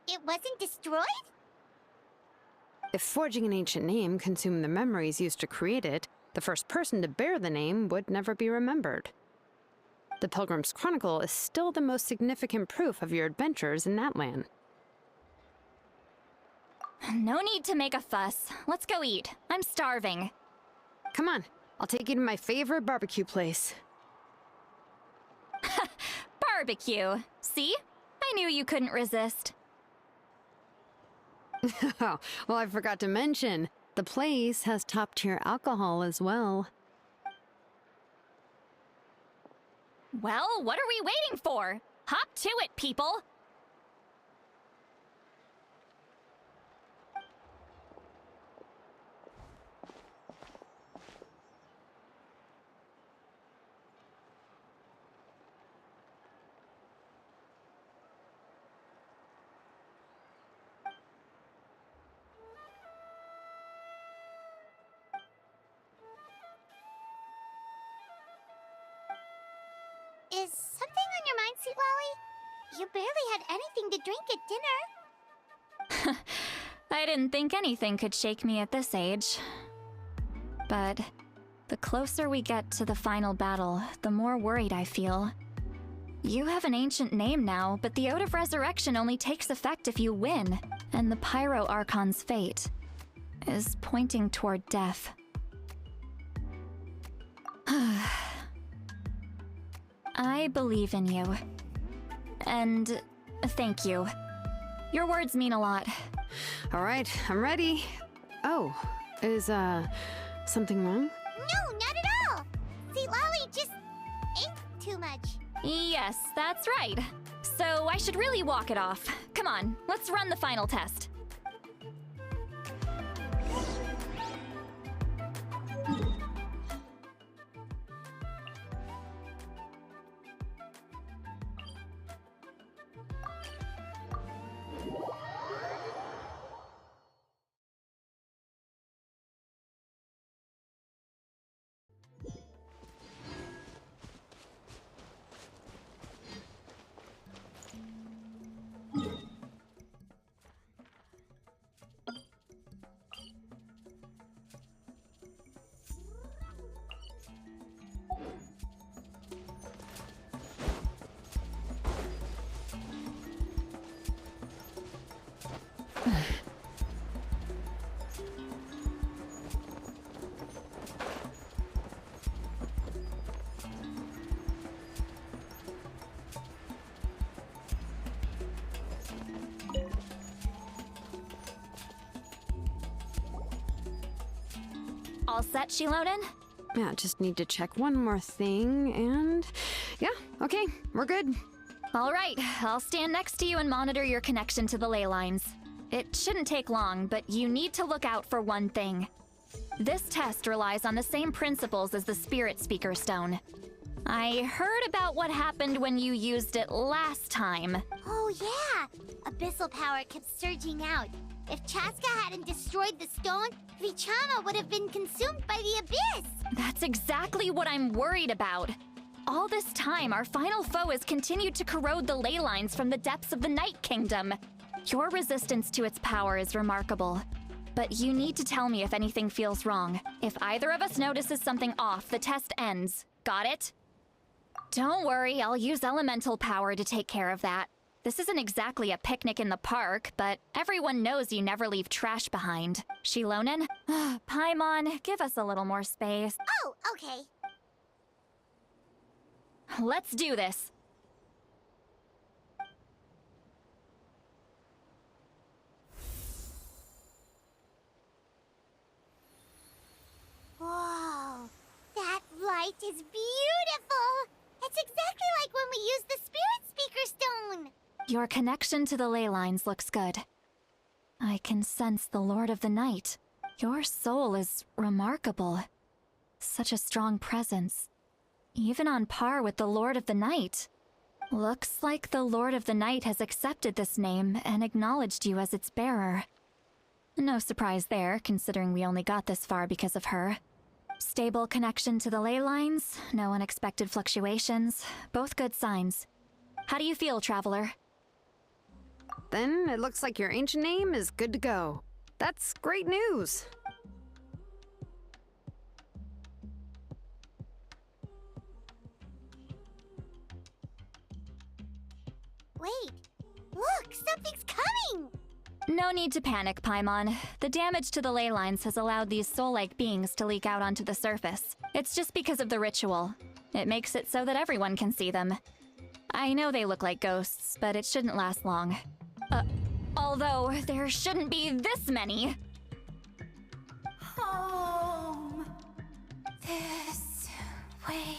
It wasn't destroyed? If forging an ancient name consumed the memories used to create it, The first person to bear the name would never be remembered. The Pilgrim's Chronicle is still the most significant proof of your adventures in that land. No need to make a fuss. Let's go eat. I'm starving. Come on, I'll take you to my favorite barbecue place. Barbecue. See? I knew you couldn't resist. Oh, well, I forgot to mention, the place has top-tier alcohol as well. Well, what are we waiting for? Hop to it, people! Is something on your mind, Sweet Lolly? You barely had anything to drink at dinner. I didn't think anything could shake me at this age. But the closer we get to the final battle, the more worried I feel. You have an ancient name now, but the Ode of Resurrection only takes effect if you win, and the 5.3 Archon's fate is pointing toward death. I believe in you. And thank you. Your words mean a lot. All right, I'm ready. Oh, is, something wrong? No, not at all! Sweet Lolly just ate too much. Yes, that's right. So I should really walk it off. Come on, let's run the final test. All set, Shilonen? Yeah, just need to check one more thing, and... yeah, okay, we're good. All right, I'll stand next to you and monitor your connection to the ley lines. It shouldn't take long, but you need to look out for one thing. This test relies on the same principles as the Spirit Speaker Stone. I heard about what happened when you used it last time. Oh yeah! Abyssal power kept surging out. If Chaska hadn't destroyed the stone, Vichama would have been consumed by the abyss! That's exactly what I'm worried about. All this time, our final foe has continued to corrode the ley lines from the depths of the Night Kingdom. Your resistance to its power is remarkable. But you need to tell me if anything feels wrong. If either of us notices something off, the test ends. Got it? Don't worry, I'll use elemental power to take care of that. This isn't exactly a picnic in the park, but everyone knows you never leave trash behind. Shilonen? Paimon, give us a little more space. Oh, okay. Let's do this. Whoa, that light is beautiful! It's exactly like when we used the Spirit Speaker Stone! Your connection to the ley lines looks good. I can sense the Lord of the Night. Your soul is remarkable. Such a strong presence. Even on par with the Lord of the Night. Looks like the Lord of the Night has accepted this name and acknowledged you as its bearer. No surprise there, considering we only got this far because of her. Stable connection to the ley lines, no unexpected fluctuations, both good signs. How do you feel, Traveler? Then it looks like your ancient name is good to go. That's great news. Wait, look, something's coming! No need to panic, Paimon. The damage to the ley lines has allowed these soul-like beings to leak out onto the surface. It's just because of the ritual. It makes it so that everyone can see them. I know they look like ghosts, but it shouldn't last long. Although, there shouldn't be this many! Home. This way.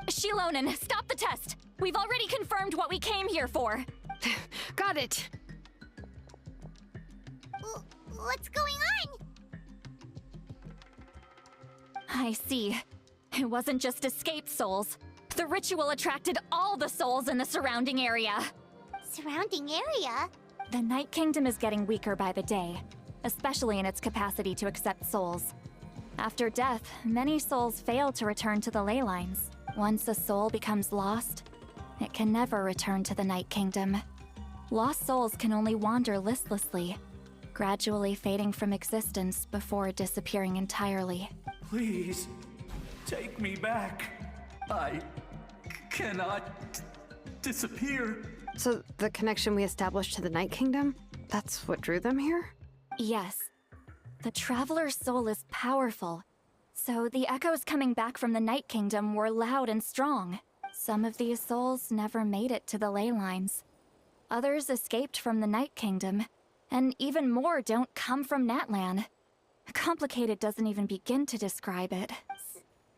Shilonen, stop the test! We've already confirmed what we came here for! Got it! What's going on? I see. It wasn't just escaped souls. The ritual attracted all the souls in the surrounding area. Surrounding area? The Night Kingdom is getting weaker by the day, especially in its capacity to accept souls. After death, many souls fail to return to the ley lines. Once a soul becomes lost, it can never return to the Night Kingdom. Lost souls can only wander listlessly, gradually fading from existence before disappearing entirely. Please, take me back. I cannot disappear. So the connection we established to the Night Kingdom, that's what drew them here? Yes. The Traveler's soul is powerful, so the echoes coming back from the Night Kingdom were loud and strong. Some of these souls never made it to the ley lines. Others escaped from the Night Kingdom, and even more don't come from Natlan. Complicated doesn't even begin to describe it.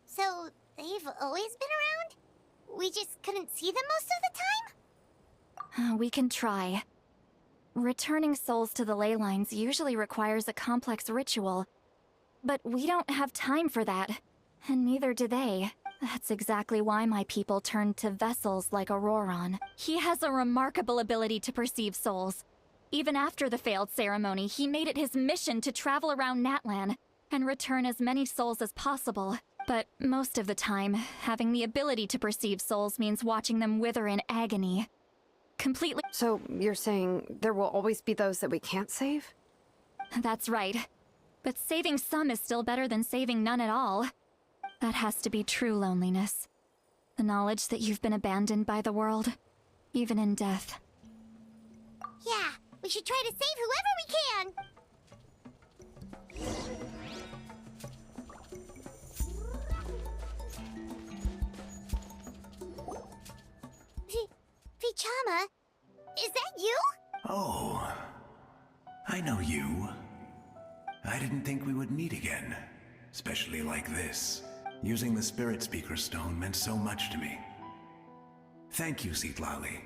So, they've always been around? We just couldn't see them most of the time? We can try. Returning souls to the ley lines usually requires a complex ritual, but we don't have time for that, and neither do they. That's exactly why my people turned to vessels like Auroron. He has a remarkable ability to perceive souls. Even after the failed ceremony, he made it his mission to travel around Natlan and return as many souls as possible. But most of the time, having the ability to perceive souls means watching them wither in agony. Completely. So you're saying there will always be those that we can't save? That's right. But saving some is still better than saving none at all. That has to be true loneliness. The knowledge that you've been abandoned by the world, even in death. Yeah, we should try to save whoever we can! Vichama, is that you? Oh, I know you. I didn't think we would meet again, especially like this. Using the Spirit Speaker Stone meant so much to me. Thank you, Citlali.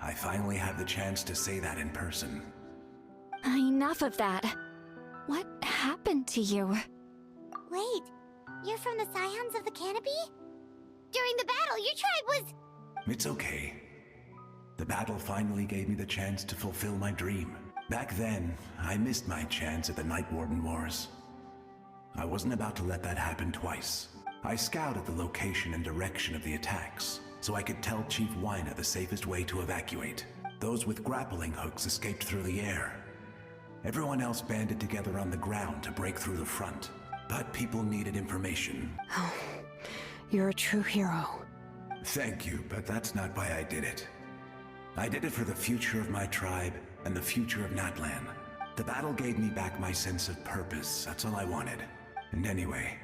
I finally have the chance to say that in person. Enough of that. What happened to you? Wait, you're from the Scions of the Canopy? During the battle, your tribe was... It's okay. The battle finally gave me the chance to fulfill my dream. Back then, I missed my chance at the Night Warden Wars. I wasn't about to let that happen twice. I scouted the location and direction of the attacks, so I could tell Chief Wyna the safest way to evacuate. Those with grappling hooks escaped through the air. Everyone else banded together on the ground to break through the front. But people needed information. Oh, you're a true hero. Thank you, but that's not why I did it. I did it for the future of my tribe and the future of Natlan. The battle gave me back my sense of purpose, that's all I wanted. And anyway,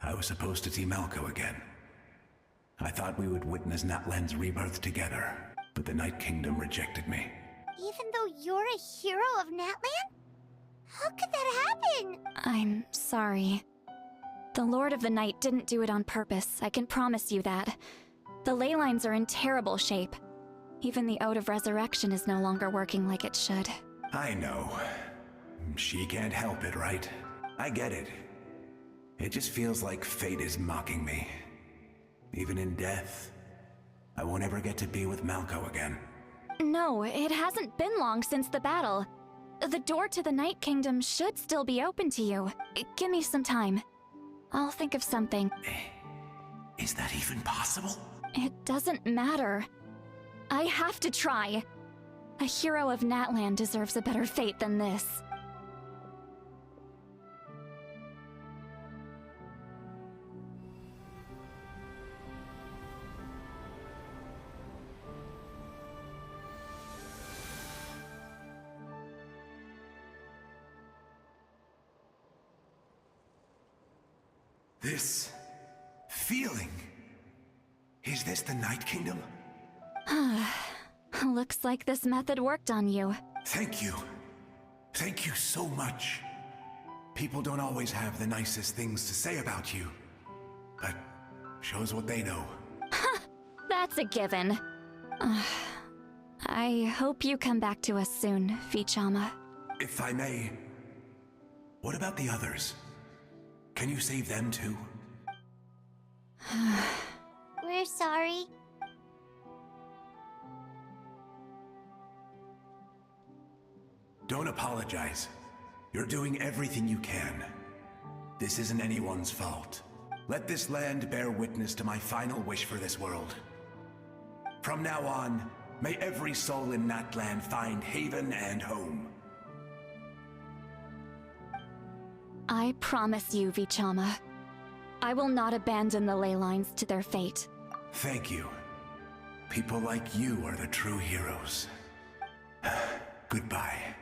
I was supposed to see Malco again. I thought we would witness Natlan's rebirth together, but the Night Kingdom rejected me. Even though you're a hero of Natlan? How could that happen? I'm sorry. The Lord of the Night didn't do it on purpose, I can promise you that. The ley lines are in terrible shape. Even the Ode of Resurrection is no longer working like it should. I know. She can't help it, right? I get it. It just feels like fate is mocking me. Even in death, I won't ever get to be with Malco again. No, it hasn't been long since the battle. The door to the Night Kingdom should still be open to you. Give me some time. I'll think of something. Is that even possible? It doesn't matter. I have to try. A hero of Natlan deserves a better fate than this. This feeling. Is this the Night Kingdom? Looks like this method worked on you. Thank you. Thank you so much. People don't always have the nicest things to say about you, but shows what they know. That's a given. I hope you come back to us soon, Vichama. If I may, what about the others? Can you save them too? We're sorry. Don't apologize. You're doing everything you can. This isn't anyone's fault. Let this land bear witness to my final wish for this world. From now on, may every soul in Natlan find haven and home. I promise you, Vichama. I will not abandon the ley lines to their fate. Thank you. People like you are the true heroes. Goodbye.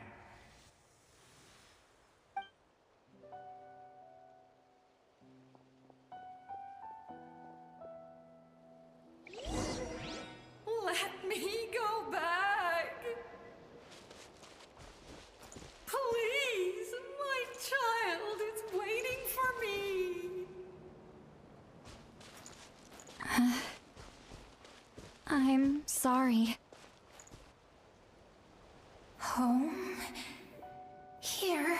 Let me go back. Please, my child is waiting for me. I'm sorry. Home? Here?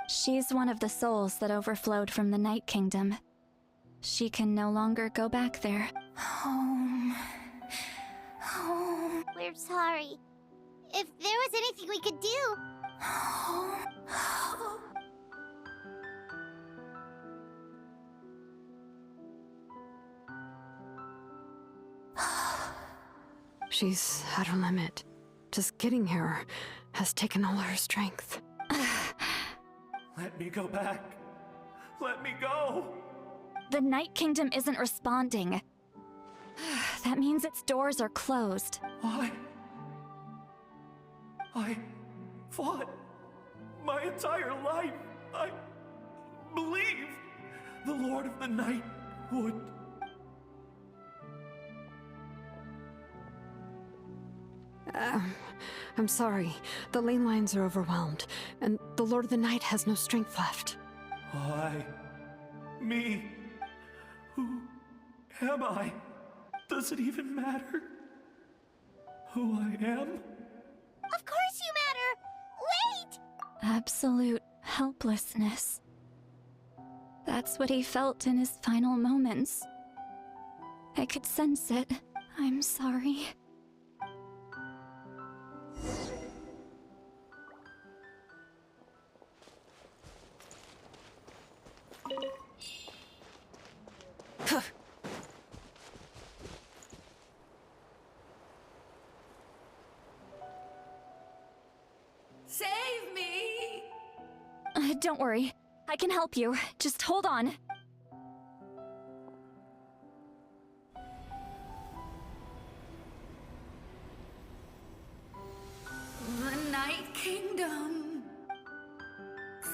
She's one of the souls that overflowed from the Night Kingdom. She can no longer go back there. Home. Home. We're sorry. If there was anything we could do. Home. She's at her limit. Just getting here has taken all her strength. Let me go back. Let me go. The Night Kingdom isn't responding. That means its doors are closed. I fought my entire life. I believed the Lord of the Night would. I'm sorry. The lane lines are overwhelmed, and the Lord of the Night has no strength left. Why? Me? Who am I? Does it even matter who I am? Of course you matter! Wait! Absolute helplessness. That's what he felt in his final moments. I could sense it. I'm sorry. Save me! Don't worry. I can help you. Just hold on. The Night Kingdom.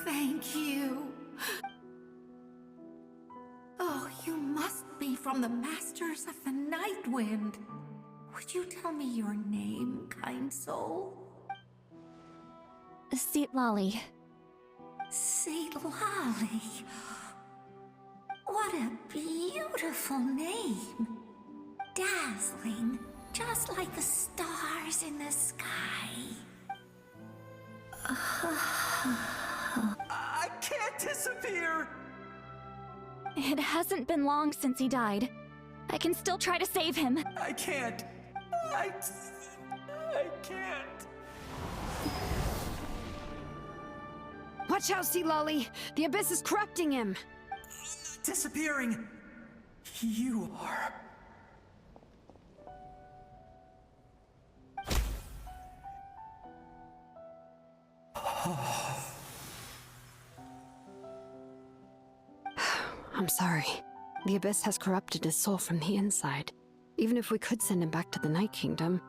Thank you. Oh, you must be from the Masters of the Night Wind. Would you tell me your name, kind soul? Seatlali. Seatlali. What a beautiful name. Dazzling, just like the stars in the sky. I can't disappear! It hasn't been long since he died. I can still try to save him. I can't. I can't. Watch out, Seatlali! The Abyss is corrupting him! Disappearing. You are. I'm sorry. The Abyss has corrupted his soul from the inside. Even if we could send him back to the Night Kingdom,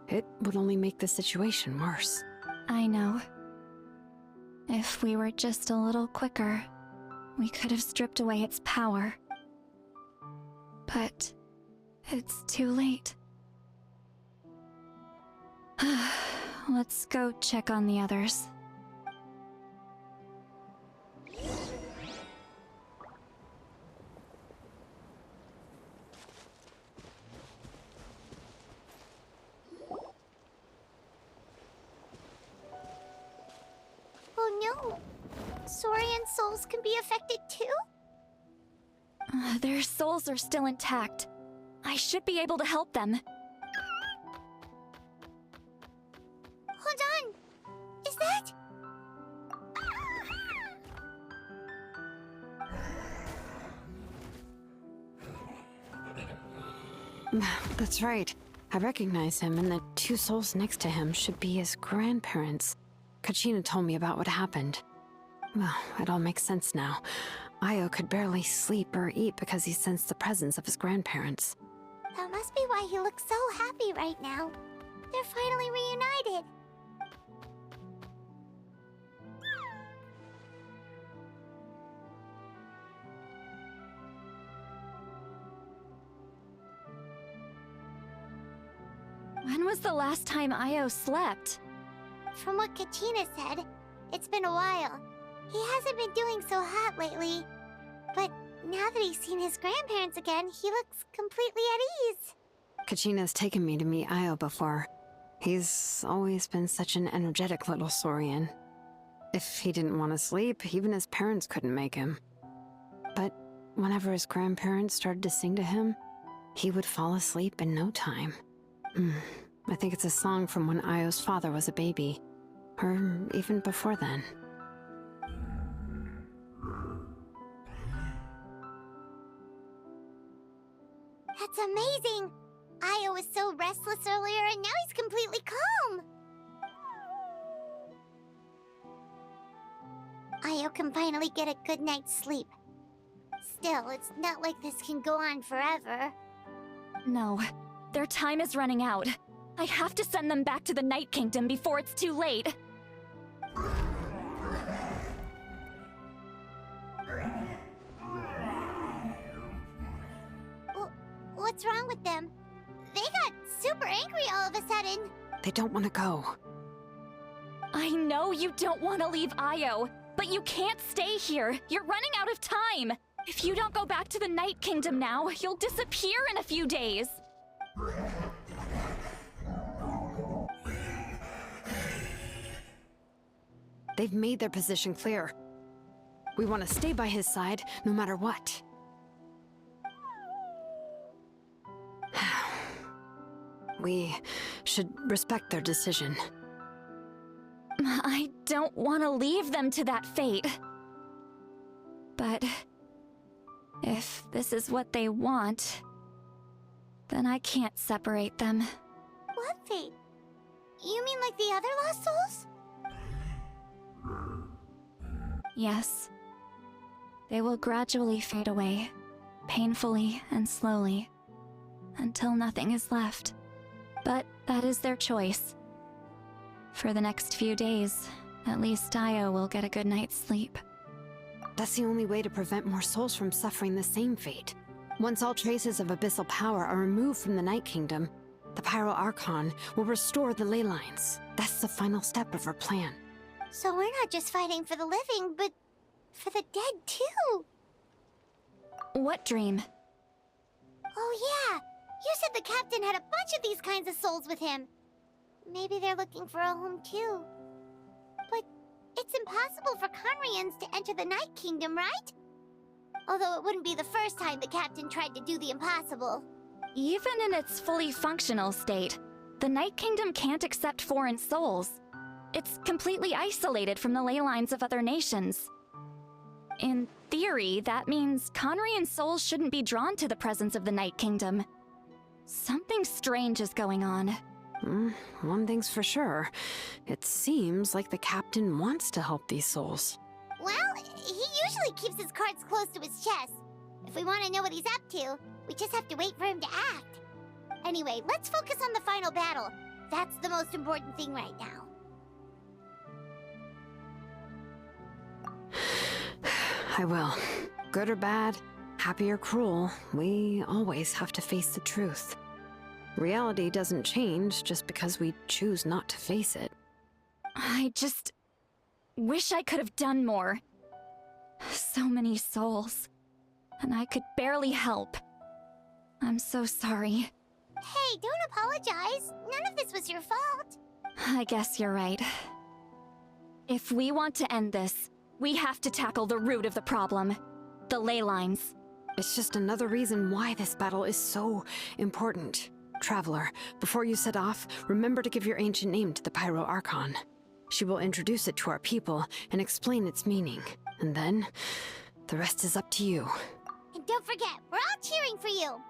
it would only make the situation worse. I know. If we were just a little quicker, we could have stripped away its power. But it's too late. Let's go check on the others. Oh no! Saurian souls can be affected too? Their souls are still intact. I should be able to help them. Hold on! Is that... That's right. I recognize him, and the two souls next to him should be his grandparents. Kachina told me about what happened. Well, it all makes sense now. Io could barely sleep or eat because he sensed the presence of his grandparents. That must be why he looks so happy right now. They're finally reunited. When was the last time Io slept? From what Kachina said, it's been a while. He hasn't been doing so hot lately. But now that he's seen his grandparents again, he looks completely at ease. Kachina's taken me to meet Io before. He's always been such an energetic little Saurian. If he didn't want to sleep, even his parents couldn't make him. But whenever his grandparents started to sing to him, he would fall asleep in no time. I think it's a song from when Io's father was a baby. Or even before then. That's amazing! Io was so restless earlier and now he's completely calm! Io can finally get a good night's sleep. Still, it's not like this can go on forever. No, their time is running out. I have to send them back to the Night Kingdom before it's too late. What's wrong with them? They got super angry all of a sudden. They don't want to go. I know you don't want to leave Io, but you can't stay here. You're running out of time. If you don't go back to the Night Kingdom now, you'll disappear in a few days. They've made their position clear. We want to stay by his side, no matter what. We should respect their decision. I don't want to leave them to that fate. But if this is what they want, then I can't separate them. What fate? You mean like the other lost souls? Yes. They will gradually fade away, painfully and slowly, until nothing is left. But that is their choice. For the next few days, at least Io will get a good night's sleep. That's the only way to prevent more souls from suffering the same fate. Once all traces of abyssal power are removed from the Night Kingdom, the 5.3 Archon will restore the ley lines. That's the final step of our plan. So we're not just fighting for the living, but for the dead too. What dream? Oh yeah! You said the captain had a bunch of these kinds of souls with him. Maybe they're looking for a home too. But it's impossible for Conrians to enter the Night Kingdom, right? Although it wouldn't be the first time the captain tried to do the impossible. Even in its fully functional state, the Night Kingdom can't accept foreign souls. It's completely isolated from the ley lines of other nations. In theory, that means Conrian souls shouldn't be drawn to the presence of the Night Kingdom. Something strange is going on. One thing's for sure. It seems like the captain wants to help these souls. Well, he usually keeps his cards close to his chest. If we want to know what he's up to, we just have to wait for him to act. Anyway, let's focus on the final battle. That's the most important thing right now. I will. Good or bad, happy or cruel, we always have to face the truth. Reality doesn't change just because we choose not to face it. I just wish I could have done more. So many souls, and I could barely help. I'm so sorry. Hey, don't apologize. None of this was your fault. I guess you're right. If we want to end this, we have to tackle the root of the problem. The ley lines. It's just another reason why this battle is so important. Traveler, before you set off, remember to give your ancient name to the 5.3 Archon. She will introduce it to our people and explain its meaning. And then, the rest is up to you. And don't forget, we're all cheering for you.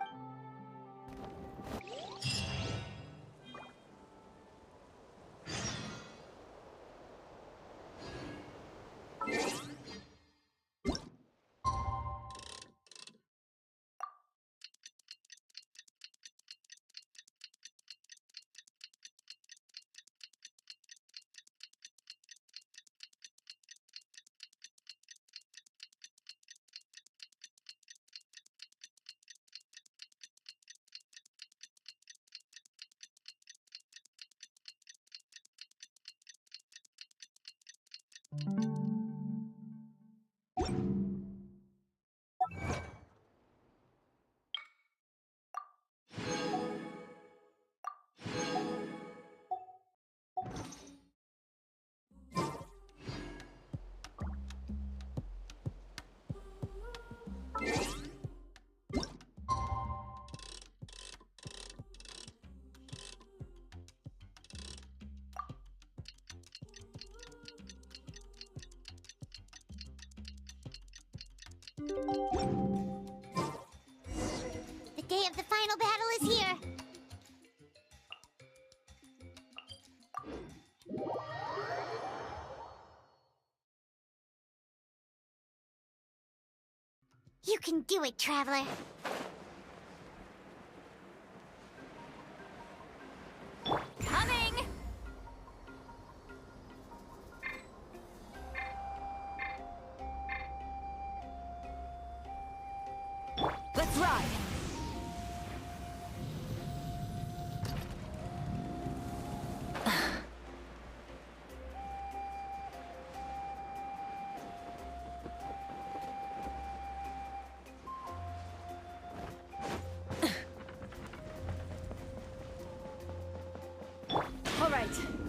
The day of the final battle is here. You can do it, Traveler. Coming! Let's ride! All right.